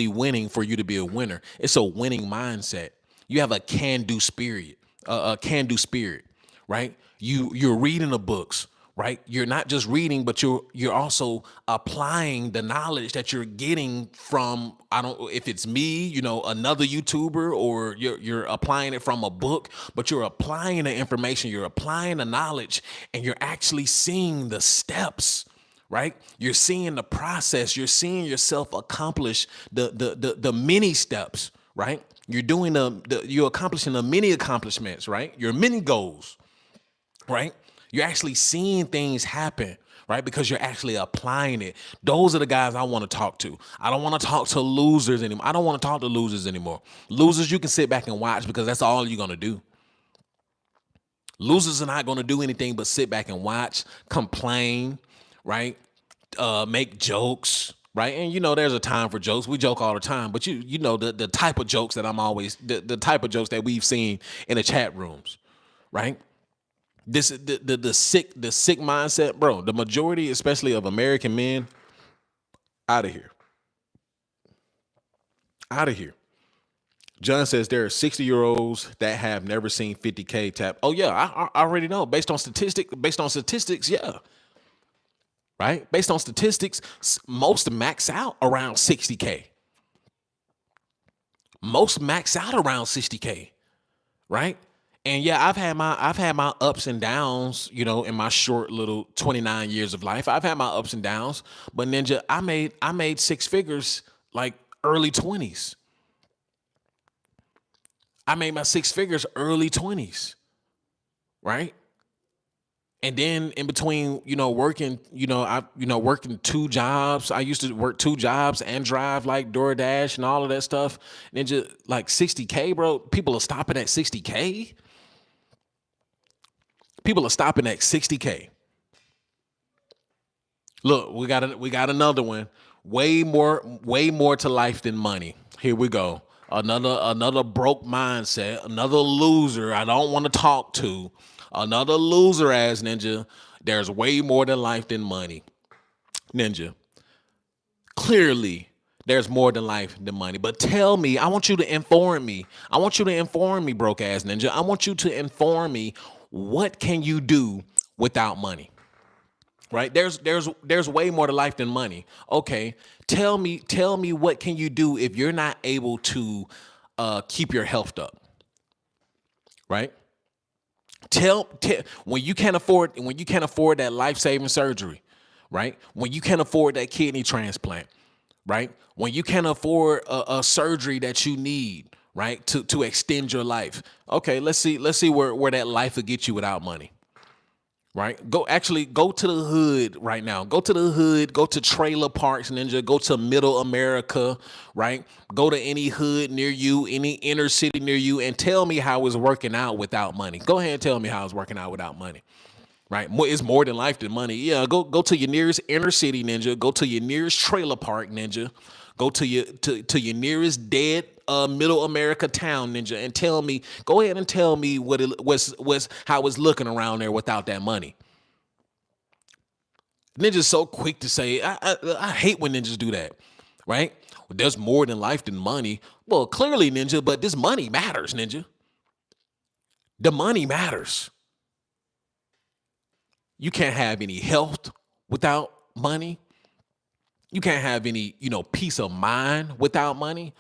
winning for you to be a winner. It's a winning mindset. You have a can-do spirit, a can-do spirit, right? You're reading the books, right? You're not just reading, but you're also applying the knowledge that you're getting from, I don't, if it's me, another YouTuber, or you're applying it from a book, but you're applying the information, you're applying the knowledge, and you're actually seeing the steps, right? You're seeing the process. You're seeing yourself accomplish the many steps, right? You're doing you're accomplishing the many accomplishments, right? Your many goals, right? You're actually seeing things happen, right? Because you're actually applying it. Those are the guys I want to talk to. I don't want to talk to losers anymore. I don't want to talk to losers anymore. Losers, you can sit back and watch because that's all you're going to do. Losers are not going to do anything but sit back and watch, complain, right? Make jokes, right? And there's a time for jokes. We joke all the time, but you know the type of jokes that I'm always the type of jokes that we've seen in the chat rooms, right? This is the sick mindset, bro. The majority, especially of American men, out of here, out of here. John says there are 60-year-olds that have never seen 50K tap. Oh yeah, I already know. Based on statistics, yeah. Right? Based on statistics, most max out around 60K. Most max out around 60K, right? And yeah, I've had my ups and downs, in my short little 29 years of life. I've had my ups and downs, but Ninja, I made six figures like early 20s. I made my six figures early 20s, right? And then in between, working, working two jobs. I used to work two jobs and drive like DoorDash and all of that stuff. And then just like 60K, bro. People are stopping at 60K. People are stopping at 60K. Look, we got another one. Way more to life than money. Here we go. Another broke mindset, another loser I don't want to talk to, another loser ass ninja. There's way more to life than money. Ninja. Clearly, there's more than life than money. But tell me, I want you to inform me. I want you to inform me, broke ass ninja. I want you to inform me, what can you do without money? Right? There's way more to life than money. Okay. Tell me what can you do if you're not able to keep your health up, right? Tell when you can't afford that life-saving surgery, right? When you can't afford that kidney transplant, right? When you can't afford a surgery that you need, right? To extend your life. Okay, let's see where that life will get you without money. Right? Go to the hood right now. Go to the hood, go to trailer parks, ninja, go to middle America, right? Go to any hood near you, any inner city near you, and tell me how it's working out without money. Go ahead and tell me how it's working out without money. Right? It's more than life than money. Yeah, go to your nearest inner city, ninja. Go to your nearest trailer park, ninja. Go to your nearest dead middle America town, ninja, and tell me. Go ahead and tell me what's how it's looking around there without that money. Ninja's so quick to say. I hate when ninjas do that. Right? There's more than life than money. Well, clearly, ninja, but this money matters, ninja. The money matters. You can't have any health without money. You can't have any, peace of mind without money,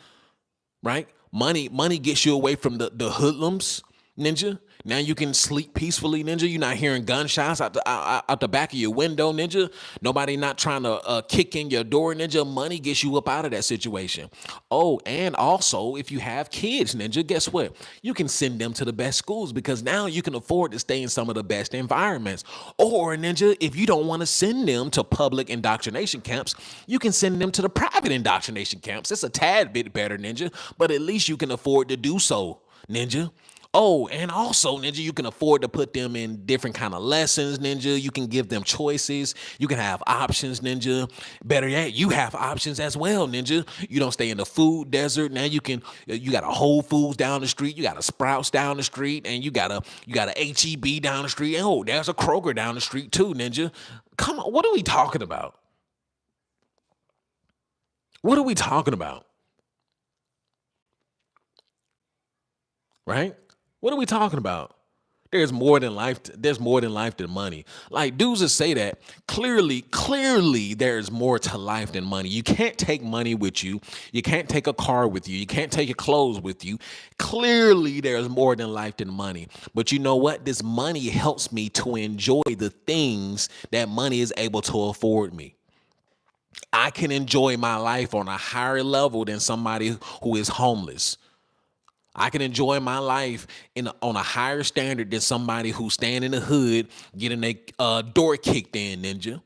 right? Money gets you away from the hoodlums, ninja. Now you can sleep peacefully, ninja. You're not hearing gunshots out the back of your window, ninja. Nobody not trying to kick in your door, ninja. Money gets you up out of that situation. Oh, and also if you have kids, ninja, guess what? You can send them to the best schools because now you can afford to stay in some of the best environments. Or ninja, if you don't want to send them to public indoctrination camps, you can send them to the private indoctrination camps. It's a tad bit better, ninja, but at least you can afford to do so, ninja. Oh, and also, ninja, you can afford to put them in different kind of lessons, ninja. You can give them choices. You can have options, ninja. Better yet, you have options as well, ninja. You don't stay in the food desert. Now you got a Whole Foods down the street. You got a Sprouts down the street, and you got a HEB down the street. And oh, there's a Kroger down the street too, ninja. Come on, what are we talking about? What are we talking about? Right? What are we talking about? There's more than life. There's more than life than money. Like dudes that say that clearly, there's more to life than money. You can't take money with you. You can't take a car with you. You can't take your clothes with you. Clearly, there's more than life than money. But you know what? This money helps me to enjoy the things that money is able to afford me. I can enjoy my life on a higher level than somebody who is homeless. I can enjoy my life on a higher standard than somebody who's staying in the hood getting a door kicked in, ninja.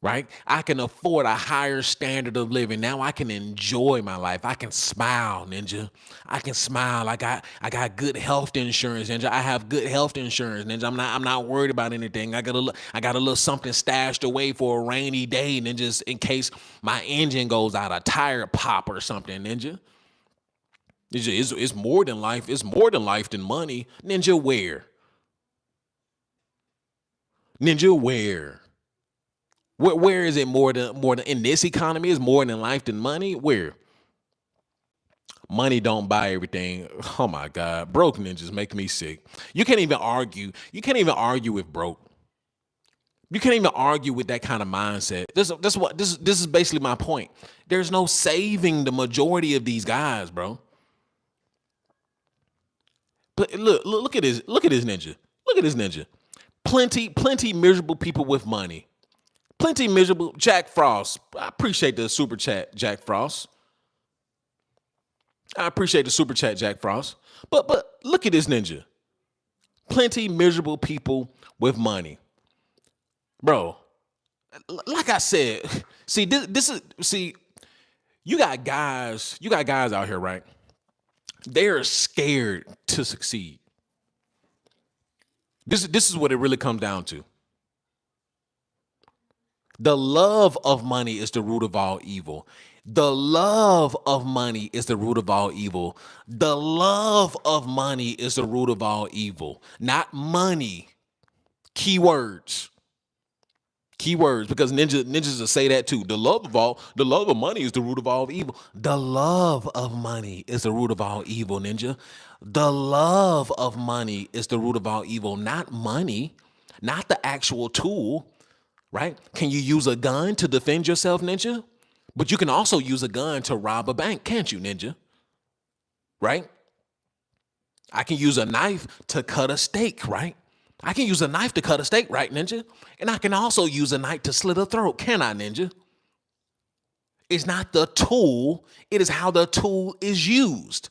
Right? I can afford a higher standard of living. Now I can enjoy my life. I can smile, ninja. I can smile. I got good health insurance, ninja. I have good health insurance, ninja. I'm not worried about anything. I got a little something stashed away for a rainy day, ninja, in case my engine goes out, a tire pop or something, ninja. It's more than life. It's more than life than money. Ninja, where? Ninja, where? Where is it more than in this economy is more than life than money? Where? Money don't buy everything. Oh my God. Broke ninjas make me sick. You can't even argue. You can't even argue with broke. You can't even argue with that kind of mindset. This is basically my point. There's no saving the majority of these guys, bro. But look at this. Look at this ninja. Look at this ninja. Plenty miserable people with money. Plenty miserable. Jack Frost. I appreciate the super chat, Jack Frost. I appreciate the super chat, Jack Frost. But look at this ninja. Plenty miserable people with money, bro. Like I said, see this is see. You got guys out here, right? They're scared to succeed. This is what it really comes down to. The love of money is the root of all evil. The love of money is the root of all evil. The love of money is the root of all evil. Not money. Keywords. Keywords, because ninjas will say that too. The love of money is the root of all evil. The love of money is the root of all evil, ninja. The love of money is the root of all evil, not money, not the actual tool, right? Can you use a gun to defend yourself, ninja? But you can also use a gun to rob a bank, can't you, ninja? Right? I can use a knife to cut a steak, right? I can use a knife to cut a steak, right, ninja? And I can also use a knife to slit a throat, can I, ninja? It's not the tool, it is how the tool is used.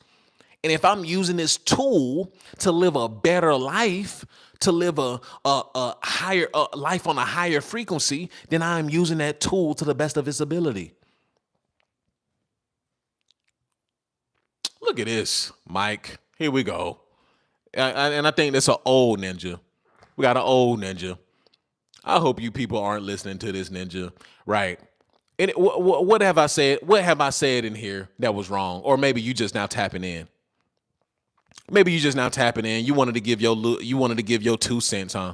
And if I'm using this tool to live a better life, to live a higher life on a higher frequency, then I'm using that tool to the best of its ability. Look at this, Mike. Here we go. And I think that's an old ninja. We got an old ninja. I hope you people aren't listening to this ninja, right? And what have I said? What have I said in here that was wrong? Or maybe you just now tapping in. Maybe you just now tapping in. You wanted to give your 2 cents, huh?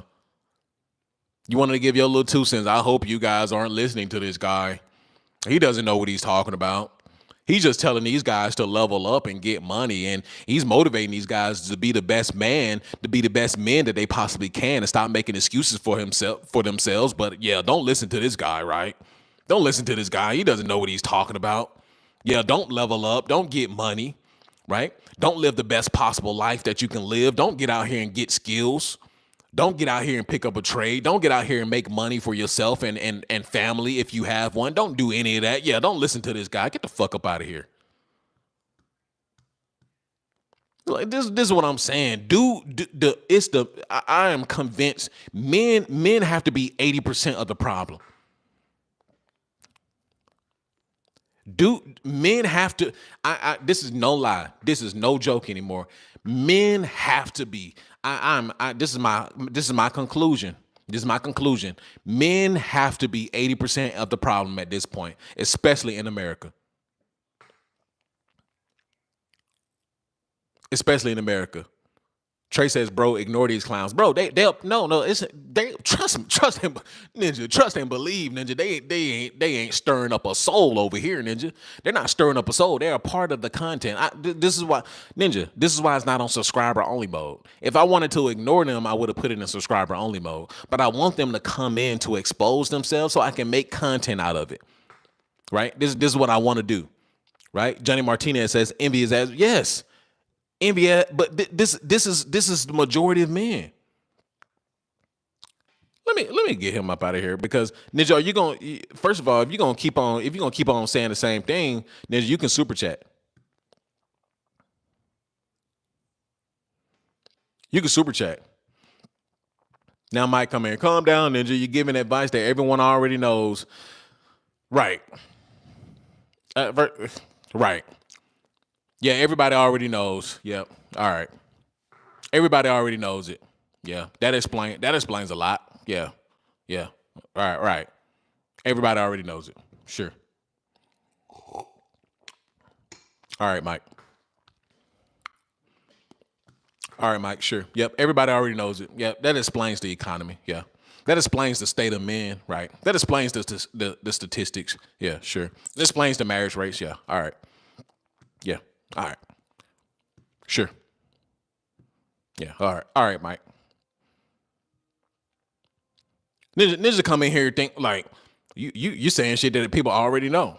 You wanted to give your little 2 cents. I hope you guys aren't listening to this guy. He doesn't know what he's talking about. He's just telling these guys to level up and get money, and he's motivating these guys to be the best man, to be the best men that they possibly can, and stop making excuses for themselves. But yeah, don't listen to this guy, right? Don't listen to this guy. He doesn't know what he's talking about. Yeah, don't level up. Don't get money, right? Don't live the best possible life that you can live. Don't get out here and get skills. Don't get out here and pick up a trade. Don't get out here and make money for yourself and family if you have one. Don't do any of that. Yeah, don't listen to this guy. Get the fuck up out of here. Like this is what I'm saying. I am convinced men have to be 80% of the problem. Men have to, this is no lie. This is no joke anymore. Men have to be, this is my conclusion. This is my conclusion. Men have to be 80% of the problem at this point, especially in America. Especially in America. Trey says, bro, ignore these clowns. Bro, they'll trust him, Ninja. Trust and believe, Ninja. They ain't stirring up a soul over here, Ninja. They're not stirring up a soul. They're a part of the content. This is why, Ninja, this is why it's not on subscriber only mode. If I wanted to ignore them, I would have put it in subscriber only mode. But I want them to come in to expose themselves so I can make content out of it. Right? This is what I want to do. Right? Johnny Martinez says, envy is as, yes. Envy, but this is the majority of men. Let me get him up out of here because Ninja, are you gonna first of all, if you're gonna keep on saying the same thing, Ninja, you can super chat. You can super chat. Now Mike come in, calm down, Ninja. You're giving advice that everyone already knows. Right. Right. Yeah, everybody already knows. Yep. All right. Everybody already knows it. Yeah. That explains a lot. Yeah. Yeah. All right. Everybody already knows it. Sure. All right, Mike. All right, Mike. Sure. Yep. Everybody already knows it. Yep. That explains the economy. Yeah. That explains the state of men. Right. That explains the statistics. Yeah. Sure. That explains the marriage rates. Yeah. All right. Yeah. All right. Sure. Yeah. All right. All right, Mike. Ninja come in here and think like you saying shit that people already know.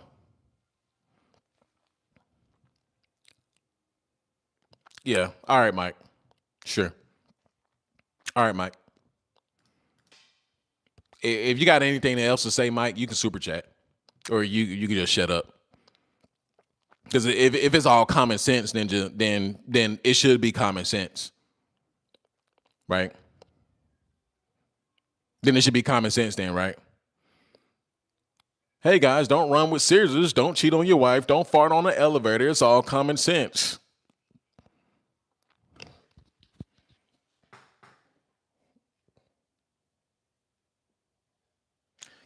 Yeah. All right, Mike. Sure. All right, Mike. If you got anything else to say, Mike, you can super chat, or you can just shut up. Because if it's all common sense, Ninja, then it should be common sense, right? Then it should be common sense, then, right? Hey guys, don't run with scissors. Don't cheat on your wife. Don't fart on the elevator. It's all common sense.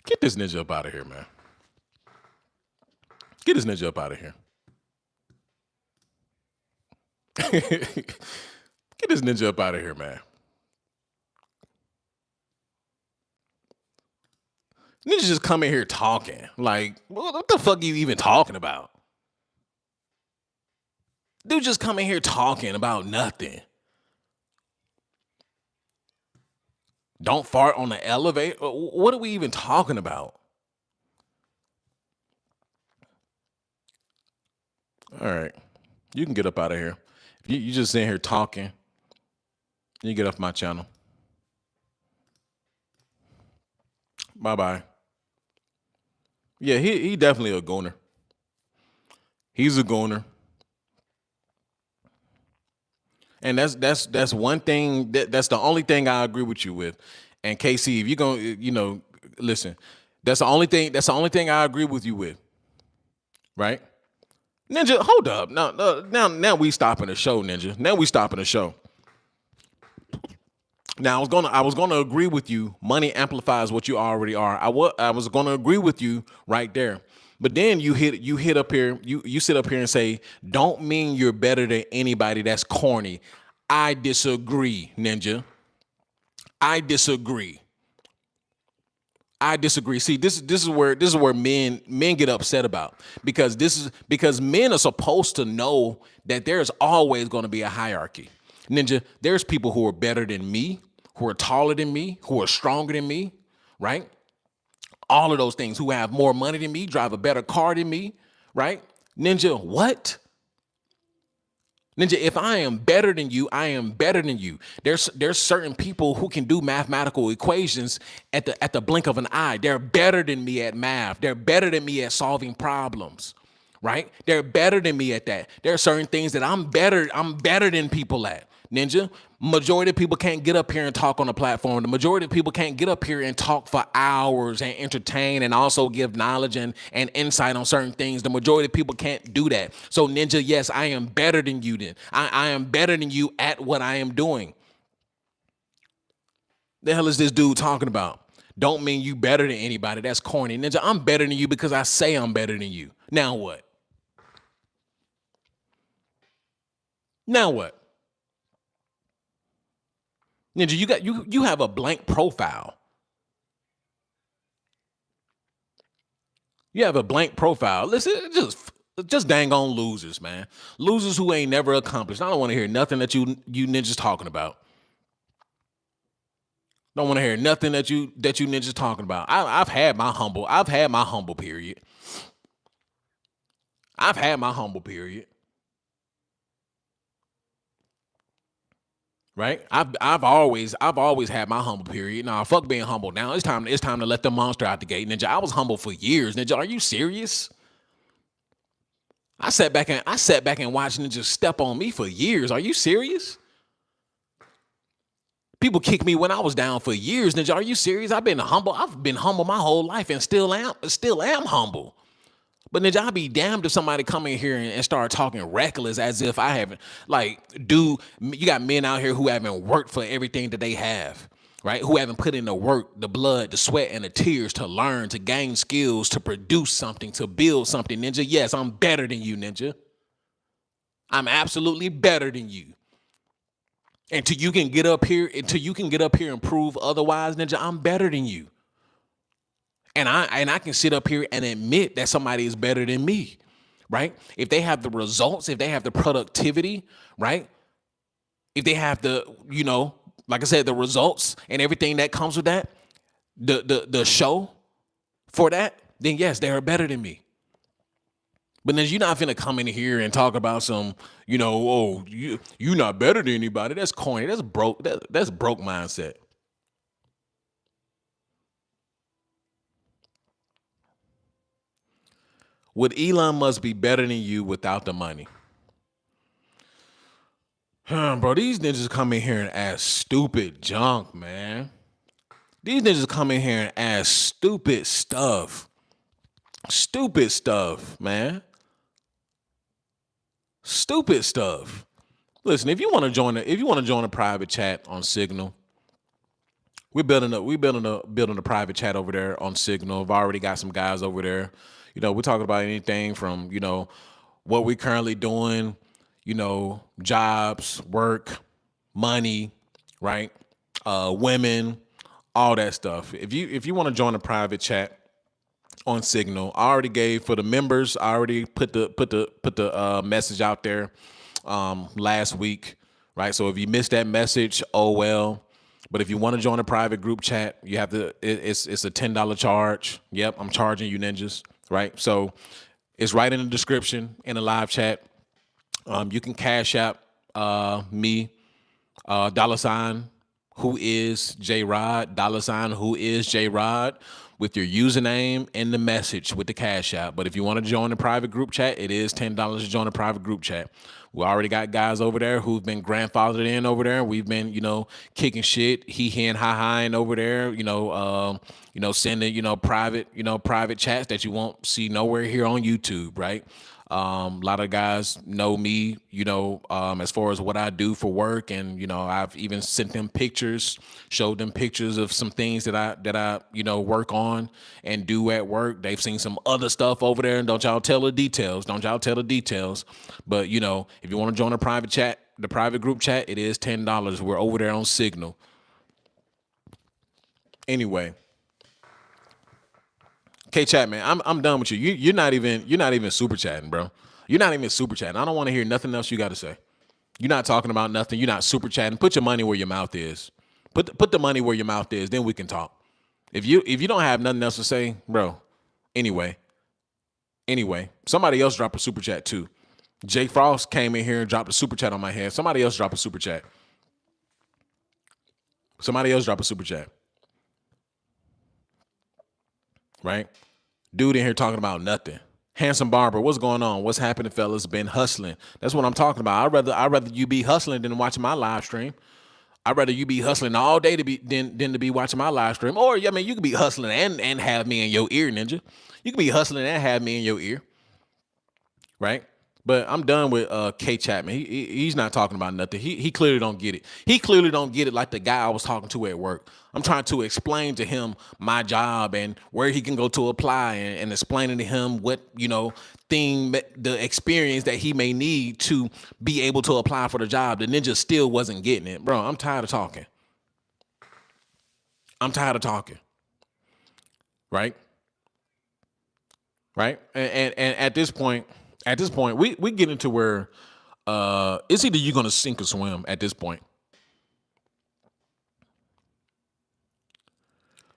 Get this Ninja up out of here, man. Get this Ninja up out of here. Get this Ninja up out of here, man. Ninja just come in here talking. Like, what the fuck are you even talking about? Dude just come in here talking about nothing. Don't fart on the elevator. What are we even talking about? All right. You can get up out of here. You just sitting here talking. You get off my channel. Bye-bye. Yeah, he definitely a goner. He's a goner. And that's one thing, that's the only thing I agree with you with. And KC, if you're gonna, listen, that's the only thing I agree with you with. Right? Ninja, hold up. Now we stopping the show, Ninja. Now we stopping the show. Now I was gonna agree with you. Money amplifies what you already are. I was gonna agree with you right there. But then you hit up here, you sit up here and say, don't mean you're better than anybody. That's corny. I disagree, Ninja. I disagree. See, this is where men get upset about, because men are supposed to know that there's always going to be a hierarchy. Ninja, there's people who are better than me, who are taller than me, who are stronger than me, right? All of those things, who have more money than me, drive a better car than me, right? Ninja, what? Ninja, if I am better than you, I am better than you. There's certain people who can do mathematical equations at the blink of an eye. They're better than me at math. They're better than me at solving problems, right? They're better than me at that. There are certain things that I'm better than people at. Ninja, majority of people can't get up here and talk on the platform. The majority of people can't get up here and talk for hours and entertain and also give knowledge and insight on certain things. The majority of people can't do that. So Ninja, yes, I am better than you then. I am better than you at what I am doing. The hell is this dude talking about? Don't mean you better than anybody. That's corny. Ninja, I'm better than you because I say I'm better than you. Now what? Now what? Ninja, you have a blank profile. You have a blank profile. Listen, just dang on losers, man. Losers who ain't never accomplished. I don't want to hear nothing that you ninjas talking about. Don't want to hear nothing that you ninjas talking about. I've had my humble period. I've had my humble period. Right? I've always had my humble period. Now fuck being humble. Now it's time to let the monster out the gate. Ninja, I was humble for years. Ninja, are you serious? I sat back and watched Ninja step on me for years. Are you serious? People kicked me when I was down for years. Ninja, are you serious? I've been humble my whole life and still am humble. But Ninja, I'll be damned if somebody come in here and start talking reckless as if I haven't, you got men out here who haven't worked for everything that they have, right? Who haven't put in the work, the blood, the sweat, and the tears to learn, to gain skills, to produce something, to build something. Ninja, yes, I'm better than you, Ninja. I'm absolutely better than you. Until you can get up here and prove otherwise, Ninja, I'm better than you. And I can sit up here and admit that somebody is better than me, right? If they have the results, if they have the productivity, right? If they have the, like I said, the results and everything that comes with that, the show for that, then yes, they are better than me. But then you're not finna come in here and talk about some, you're not better than anybody. That's corny. That's broke. That's broke mindset. Would Elon Musk be better than you without the money? Bro, these ninjas come in here and ask stupid junk, man. These ninjas come in here and ask stupid stuff. Stupid stuff, man. Stupid stuff. Listen, if you want to join a private chat on Signal, we're building a private chat over there on Signal. I've already got some guys over there. We're talking about anything from, what we're currently doing, jobs, work, money, right? Women, all that stuff. If you want to join a private chat on Signal, I already gave for the members. I already put the message out there last week, right? So if you missed that message, oh well. But if you want to join a private group chat, you have to. It's a $10 charge. Yep, I'm charging you ninjas, right? So it's right in the description in the live chat. You can cash app me $, who is JRod, $, who is JRod, with your username and the message with the cash app. But if you want to join the private group chat, it is $10 to join the private group chat. We already got guys over there who've been grandfathered in over there. We've been, kicking shit, he and hi-hiing over there, sending, private chats that you won't see nowhere here on YouTube, right? A lot of guys know me, as far as what I do for work, and I've even sent them pictures, showed them pictures of some things that I work on and do at work. They've seen some other stuff over there, and don't y'all tell the details. But if you want to join a private chat, the private group chat, it is $10. We're over there on Signal. Anyway. Okay, chat, man. I'm done with you. You're not even super chatting, bro. You're not even super chatting. I don't want to hear nothing else you got to say. You're not talking about nothing. You're not super chatting. Put your money where your mouth is. Put the money where your mouth is. Then we can talk. If you don't have nothing else to say, bro. Anyway, somebody else dropped a super chat too. Jay Frost came in here and dropped a super chat on my head. Somebody else dropped a super chat. Right? Dude in here talking about nothing. Handsome Barber, what's going on? What's happening, fellas? Been hustling. That's what I'm talking about. I'd rather you be hustling than watching my live stream. I'd rather you be hustling all day than to be watching my live stream. Or I mean, you could be hustling and have me in your ear, ninja. You could be hustling and have me in your ear, right? But I'm done with K Chapman. He's not talking about nothing. He clearly don't get it. He clearly don't get it like the guy I was talking to at work. I'm trying to explain to him my job and where he can go to apply and explaining to him what, the experience that he may need to be able to apply for the job. The ninja still wasn't getting it. Bro, I'm tired of talking. Right? Right? And at this point, we get into where it's either you're gonna sink or swim at this point.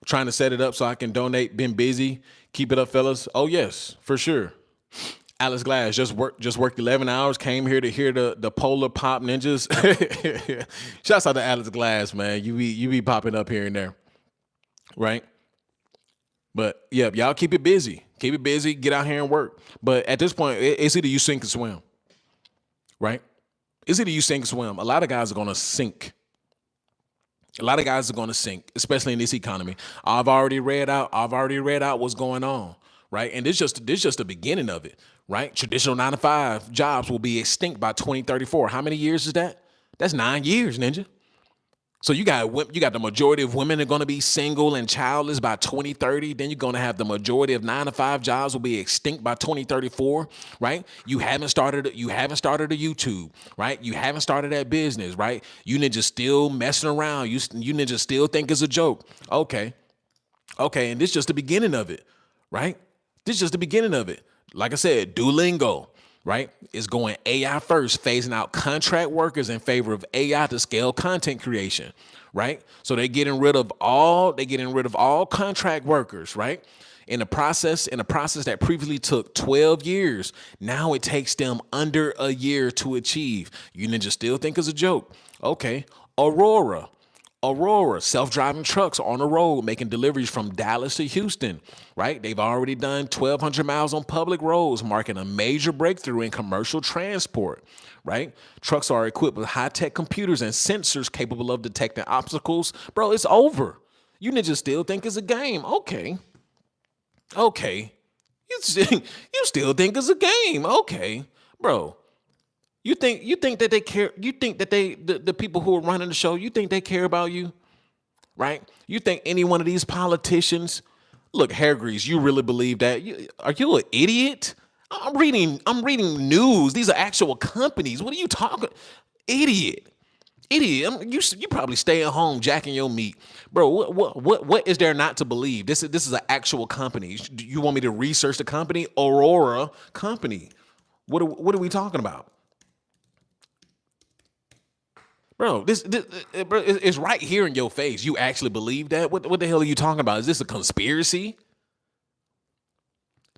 Trying to set it up so I can donate. Been busy. Keep it up, fellas. Oh yes, for sure. Alex Glass just worked 11 hours. Came here to hear the Polar Pop Ninjas. Shouts out to Alex Glass, man. You be popping up here and there, right? But yeah, y'all keep it busy. Keep it busy. Get out here and work. But at this point, it's either you sink or swim, right? It's either you sink or swim. A lot of guys are gonna sink. Especially in this economy. I've already read out what's going on, right? And this just the beginning of it, right? Traditional 9-to-5 jobs will be extinct by 2034. How many years is that? That's 9 years, ninja. So you got the majority of women are going to be single and childless by 2030. Then you're going to have the majority of 9-to-5 jobs will be extinct by 2034, right? You haven't started a YouTube, right? You haven't started that business, right? You ninjas still messing around. You ninjas still think it's a joke. Okay, and this is just the beginning of it, right? This is just the beginning of it. Like I said, Duolingo, right? It's going AI first, phasing out contract workers in favor of AI to scale content creation, right? So they're getting rid of all contract workers, right? In a process that previously took 12 years, now it takes them under a year to achieve. You ninjas still think it's a joke. Okay. Aurora, self-driving trucks on the road making deliveries from Dallas to Houston, right? They've already done 1,200 miles on public roads, marking a major breakthrough in commercial transport, right? Trucks are equipped with high-tech computers and sensors capable of detecting obstacles. Bro, it's over. You ninjas still think it's a game. Okay. You still think it's a game. Okay. Bro, you think that they care? You think that the people who are running the show, you think they care about you, right? You think any one of these politicians, look, hair grease, you really believe that? Are you an idiot? I'm reading news. These are actual companies. What are you talking? Idiot. You probably stay at home jacking your meat, bro. What is there not to believe? This is an actual company. You want me to research the company? Aurora company. What are we talking about? Bro, this bro, it's right here in your face. You actually believe that? What the hell are you talking about? Is this a conspiracy?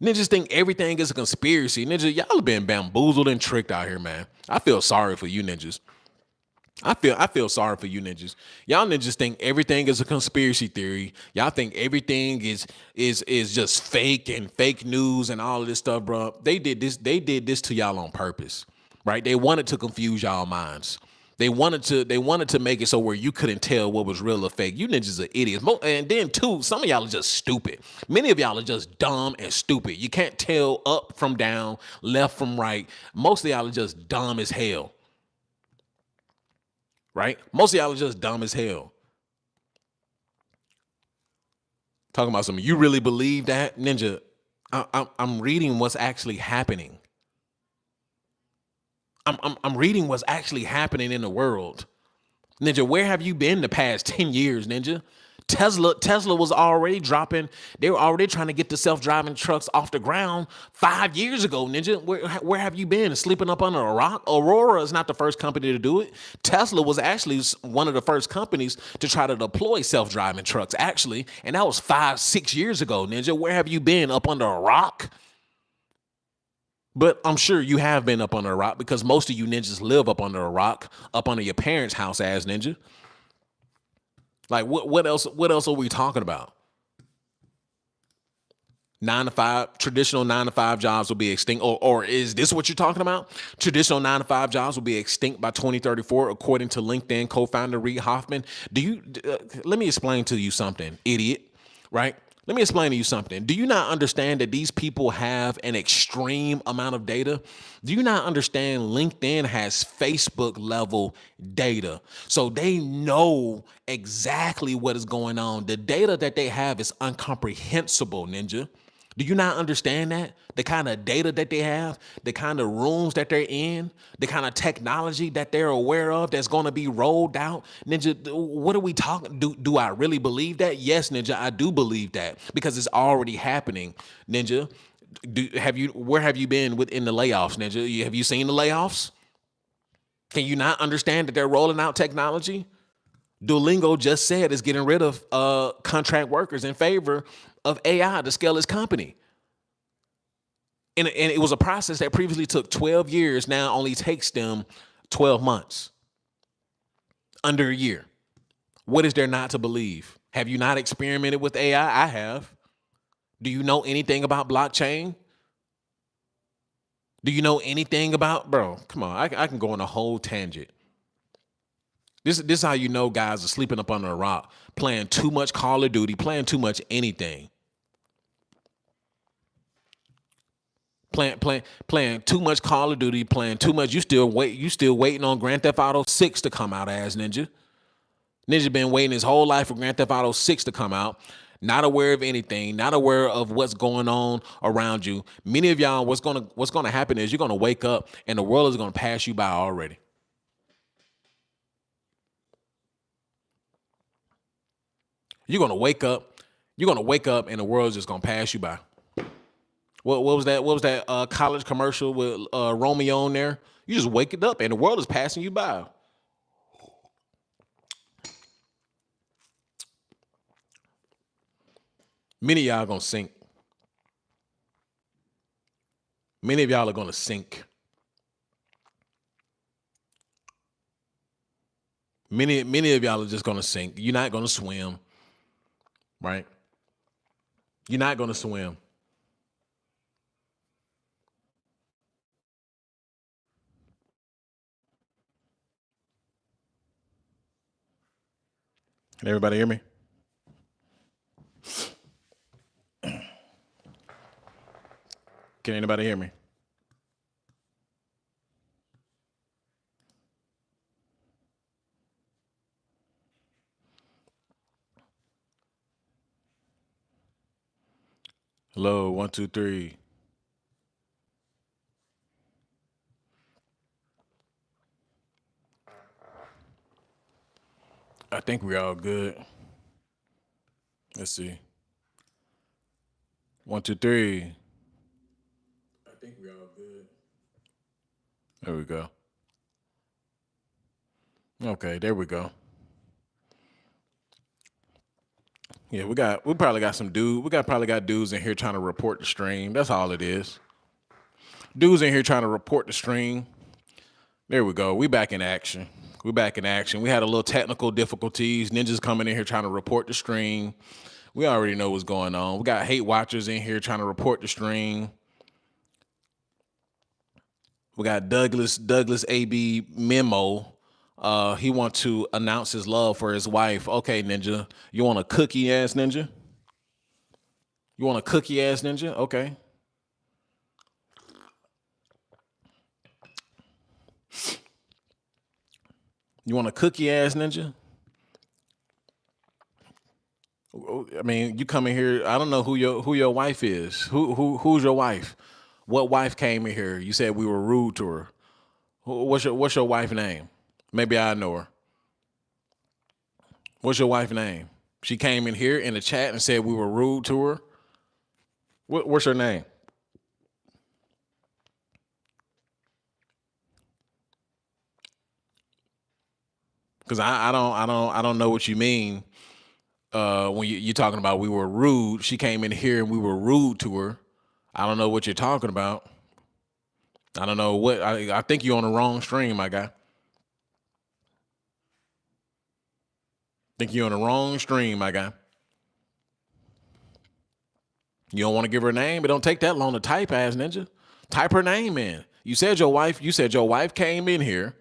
Ninjas think everything is a conspiracy. Ninja, y'all have been bamboozled and tricked out here, man. I feel sorry for you ninjas. I feel sorry for you ninjas. Y'all ninjas think everything is a conspiracy theory. Y'all think everything is just fake and fake news and all of this stuff, bro. They did this to y'all on purpose, right? They wanted to confuse y'all minds. They wanted to make it so where you couldn't tell what was real or fake. You ninjas are idiots. And then too, some of y'all are just stupid. Many of y'all are just dumb and stupid. You can't tell up from down, left from right. Most of y'all are just dumb as hell. Right? Most of y'all are just dumb as hell. Talking about something. You really believe that? Ninja, I'm reading what's actually happening. I'm reading what's actually happening in the world. Ninja, where have you been the past 10 years, Ninja? Tesla was already dropping. They were already trying to get the self-driving trucks off the ground 5 years ago, Ninja. Where have you been? Sleeping up under a rock? Aurora is not the first company to do it. Tesla was actually one of the first companies to try to deploy self-driving trucks, actually. And that was 5, 6 years ago, Ninja. Where have you been? Up under a rock? But I'm sure you have been up under a rock because most of you ninjas live up under a rock, up under your parents' house, ass ninja. Like what else? What else are we talking about? 9 to 5, traditional 9 to 5 jobs will be extinct, or is this what you're talking about? Traditional 9 to 5 jobs will be extinct by 2034, according to LinkedIn co-founder Reid Hoffman. Let me explain to you something, idiot. Right? Let me explain to you something. Do you not understand that these people have an extreme amount of data? Do you not understand LinkedIn has Facebook level data? So they know exactly what is going on. The data that they have is incomprehensible, Ninja. Do you not understand that? The kind of data that they have, the kind of rooms that they're in, the kind of technology that they're aware of that's going to be rolled out. Ninja, what are we talking? Do I really believe that? Yes, Ninja, I do believe that because it's already happening, Ninja. Where have you been within the layoffs, Ninja? Have you seen the layoffs? Can you not understand that they're rolling out technology? Duolingo just said it's getting rid of contract workers in favor of AI to scale its company. And it was a process that previously took 12 years, now only takes them 12 months. Under a year. What is there not to believe? Have you not experimented with AI? I have. Do you know anything about blockchain? Do you know anything about, bro, come on, I can go on a whole tangent. This is how you know guys are sleeping up under a rock, playing too much Call of Duty, playing too much anything. Playing too much Call of Duty, playing too much. You still waiting on Grand Theft Auto 6 to come out, ass ninja. Ninja been waiting his whole life for Grand Theft Auto 6 to come out. Not aware of anything, not aware of what's going on around you. Many of y'all, what's gonna happen is you're gonna wake up and the world is gonna pass you by already. You're gonna wake up and the world's just gonna pass you by. What was that? What was that college commercial with Romeo on there? You just wake it up and the world is passing you by. Many of y'all gonna sink. Many of y'all are gonna sink. Many of y'all are just gonna sink. You're not gonna swim, right? You're not gonna swim. Can everybody hear me? Can anybody hear me? Hello, 1, 2, 3. I think we're all good. Let's see. 1, 2, 3. I think we're all good. There we go. Okay, there we go. Yeah, we probably got some dude. Probably got dudes in here trying to report the stream. That's all it is. Dudes in here trying to report the stream. There we go. We back in action. We back in action. We had a little technical difficulties. Ninjas coming in here trying to report the stream. We already know what's going on. We got hate watchers in here trying to report the stream. We got Douglas AB Memo. He want to announce his love for his wife. Okay, Ninja. You want a cookie ass ninja? You want a cookie ass ninja? Okay. You want a cookie ass ninja? I mean, you come in here. I don't know who your wife is. Who's your wife? What wife came in here? You said we were rude to her. What's your wife name? Maybe I know her. What's your wife name? She came in here in the chat and said we were rude to her. What's her name? Because I don't know what you mean when you're talking about we were rude. She came in here and we were rude to her. I don't know what you're talking about. I don't know what I think you're on the wrong stream, my guy. Think you're on the wrong stream, my guy. You don't want to give her a name? It don't take that long to type, ass ninja. Type her name in. You said your wife came in here.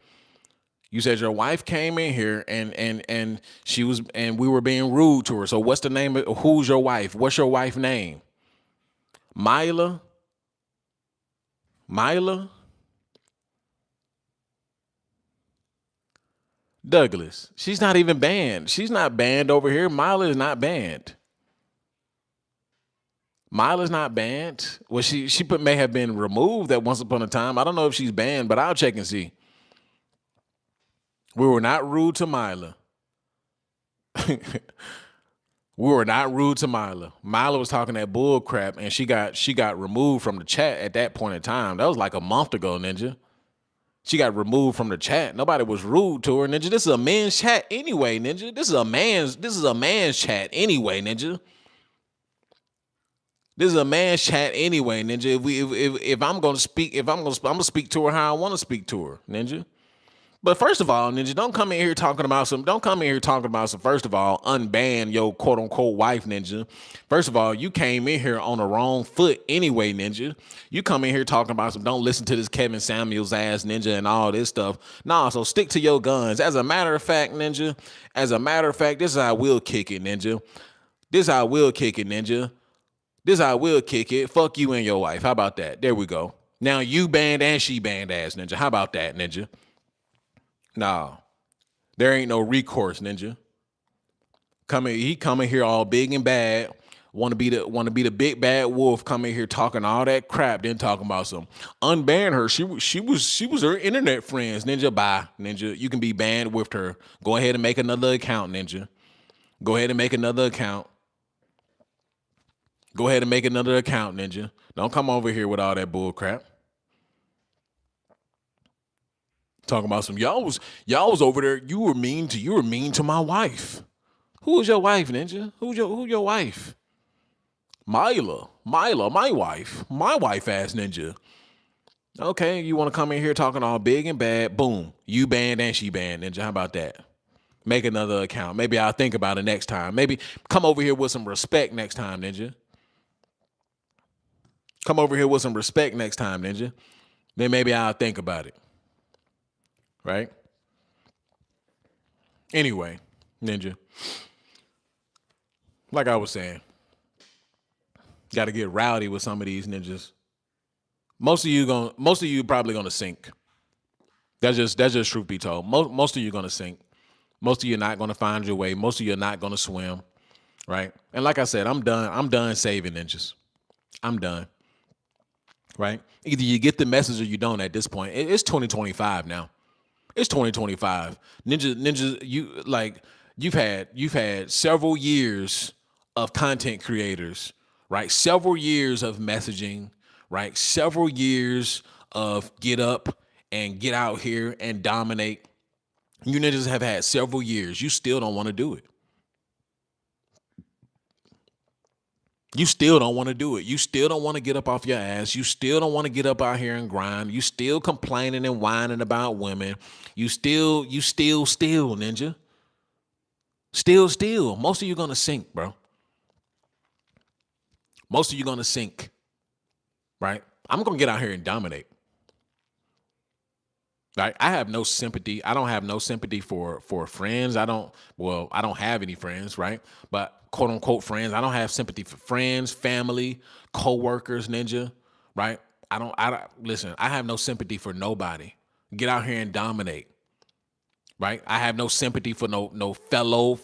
You said your wife came in here and she was and we were being rude to her. So what's the name of who's your wife? What's your wife's name? Mila? Mila? Douglas. She's not even banned. She's not banned over here. Mila is not banned. Mila's not banned. Well, she may have been removed at once upon a time. I don't know if she's banned, but I'll check and see. We were not rude to Mila. We were not rude to Mila. Mila was talking that bull crap, and she got removed from the chat at that point in time. That was like a month ago, Ninja. She got removed from the chat. Nobody was rude to her, Ninja. This is a man's chat anyway, Ninja. This is a man's chat anyway, Ninja. This is a man's chat anyway, Ninja. If I'm gonna speak, I'm gonna speak to her how I want to speak to her, Ninja. But first of all, Ninja, don't come in here talking about some. First of all, unban your quote unquote wife, Ninja. First of all, you came in here on the wrong foot anyway, Ninja. You come in here talking about some. Don't listen to this Kevin Samuels ass, Ninja, and all this stuff. Nah, so stick to your guns. As a matter of fact, Ninja. This is how I will kick it, Ninja. This is how I will kick it, Ninja. This is how I will kick it. Fuck you and your wife. How about that? There we go. Now you banned and she banned ass, Ninja. How about that, Ninja? Nah, there ain't no recourse, Ninja. He coming here all big and bad. Want to be the big bad wolf. Coming here talking all that crap. Then talking about some unban her. She was her internet friends. Ninja, bye, Ninja. You can be banned with her. Go ahead and make another account, Ninja. Go ahead and make another account. Go ahead and make another account, Ninja. Don't come over here with all that bull crap. Talking about some y'all was over there. You were mean to my wife. Who is your wife, Ninja? Who your wife? Mila, my wife. My wife ass, Ninja. Okay, you want to come in here talking all big and bad? Boom, you banned and she banned, Ninja. How about that? Make another account. Maybe I'll think about it next time. Maybe come over here with some respect next time, Ninja. Come over here with some respect next time, Ninja. Then maybe I'll think about it. Right? Anyway, Ninja. Like I was saying, got to get rowdy with some of these ninjas. Most of you probably gonna sink. That's just truth be told. Most of you gonna sink. Most of you not gonna find your way. Most of you are not gonna swim. Right? And like I said, I'm done saving ninjas. I'm done. Right? Either you get the message or you don't at this point. It's 2025 now. It's 2025. Ninjas, you've had several years of content creators, right? Several years of messaging, right? Several years of get up and get out here and dominate. You ninjas have had several years. You still don't want to do it. You still don't want to do it. You still don't want to get up off your ass. You still don't want to get up out here and grind. You still complaining and whining about women. You still, Ninja. Still. Most of you gonna sink, bro. Most of you gonna sink. Right? I'm gonna get out here and dominate. Right? I have no sympathy. I don't have no sympathy for friends. I don't have any friends, right? But quote unquote friends. I don't have sympathy for friends, family, co-workers, Ninja, right? Listen, I have no sympathy for nobody. Get out here and dominate. Right? I have no sympathy for no fellow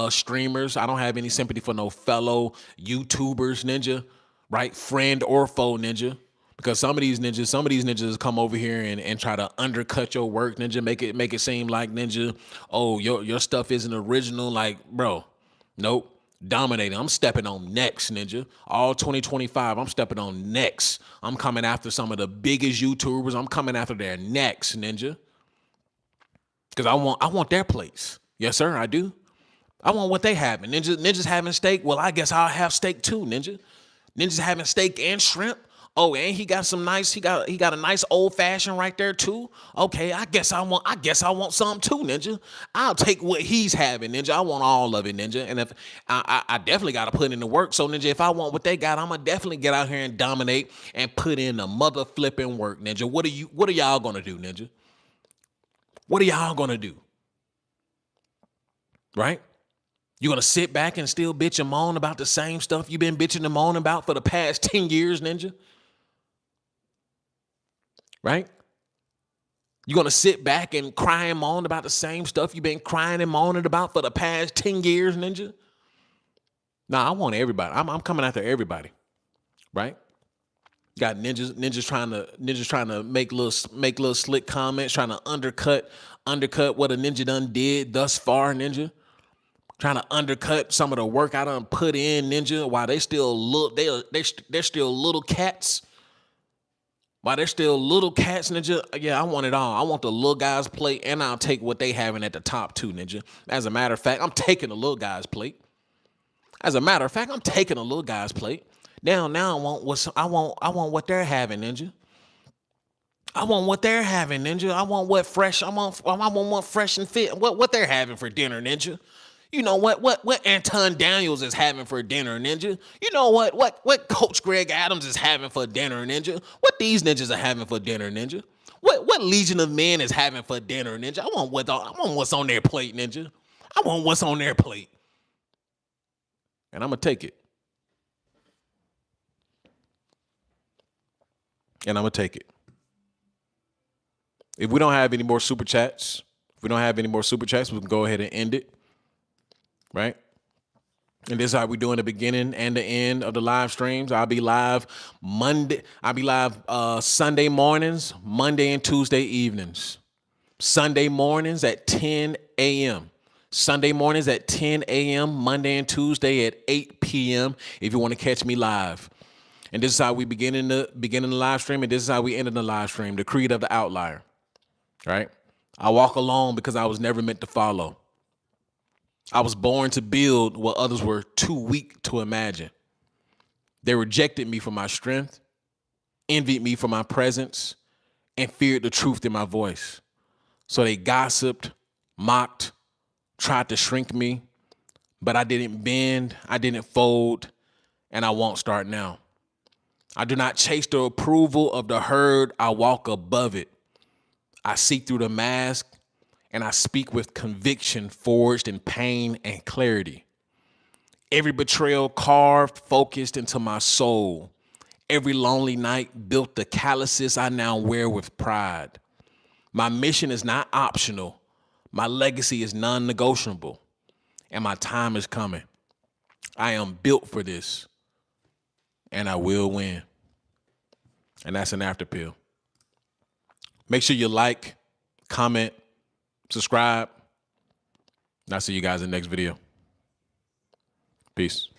streamers. I don't have any sympathy for no fellow YouTubers, Ninja, right? Friend or foe, Ninja. Because some of these ninjas come over here and try to undercut your work, Ninja, make it seem like, Ninja, oh, your stuff isn't original. Like, bro, Nope. Dominating. I'm stepping on next, ninja. All 2025, I'm stepping on next. I'm coming after some of the biggest YouTubers. I'm coming after their necks, ninja. Because I want their place. Yes, sir, I do. I want what they having. Ninjas having steak. Well, I guess I'll have steak too, ninja. Ninjas having steak and shrimp. Oh, and he got some nice. He got a nice old fashioned right there too. Okay, I guess I want some too, ninja. I'll take what he's having, ninja. I want all of it, ninja. And if I definitely got to put in the work. So, ninja, if I want what they got, I'm gonna definitely get out here and dominate and put in the mother flipping work, ninja. What are y'all gonna do, ninja? What are y'all gonna do? Right? You gonna sit back and still bitch and moan about the same stuff you've been bitching and moaning about for the past 10 years, ninja? Right? You gonna sit back and cry and moan about the same stuff you've been crying and moaning about for the past 10 years, ninja? Nah, I want everybody. I'm coming after everybody. Right? Got ninjas trying to make little slick comments, trying to undercut what a ninja done did thus far, ninja. Trying to undercut some of the work I done put in, ninja, while they still look, they're still little cats. While they're still little cats, ninja, yeah, I want it all. I want the little guys' plate, and I'll take what they having at the top too, ninja. As a matter of fact, I'm taking the little guys' plate. As a matter of fact, I'm taking the little guys' plate. Now I want what they're having, ninja. I want what they're having, ninja. I want what fresh. I want what fresh and fit. What they're having for dinner, ninja. You know what Anton Daniels is having for dinner, ninja. You know what Coach Greg Adams is having for dinner, ninja. What these ninjas are having for dinner, ninja. What Legion of Men is having for dinner, ninja. I want what's on their plate, ninja. I want what's on their plate, and I'm gonna take it. And I'm gonna take it. If we don't have any more super chats, we can go ahead and end it. Right? And this is how we do in the beginning and the end of the live streams. I'll be live Sunday mornings, Monday and Tuesday evenings. Sunday mornings at 10 a.m. Sunday mornings at 10 a.m. Monday and Tuesday at 8 p.m. if you want to catch me live. And this is how we begin in the live stream, and this is how we end in the live stream. The creed of the outlier. Right? I walk alone because I was never meant to follow. I was born to build what others were too weak to imagine. They rejected me for my strength, envied me for my presence, and feared the truth in my voice. So they gossiped, mocked, tried to shrink me, but I didn't bend, I didn't fold, and I won't start now. I do not chase the approval of the herd, I walk above it. I see through the mask, and I speak with conviction forged in pain and clarity. Every betrayal carved, focused into my soul. Every lonely night built the calluses I now wear with pride. My mission is not optional. My legacy is non-negotiable. And my time is coming. I am built for this. And I will win. And that's an after pill. Make sure you like, comment, subscribe. And I'll see you guys in the next video. Peace.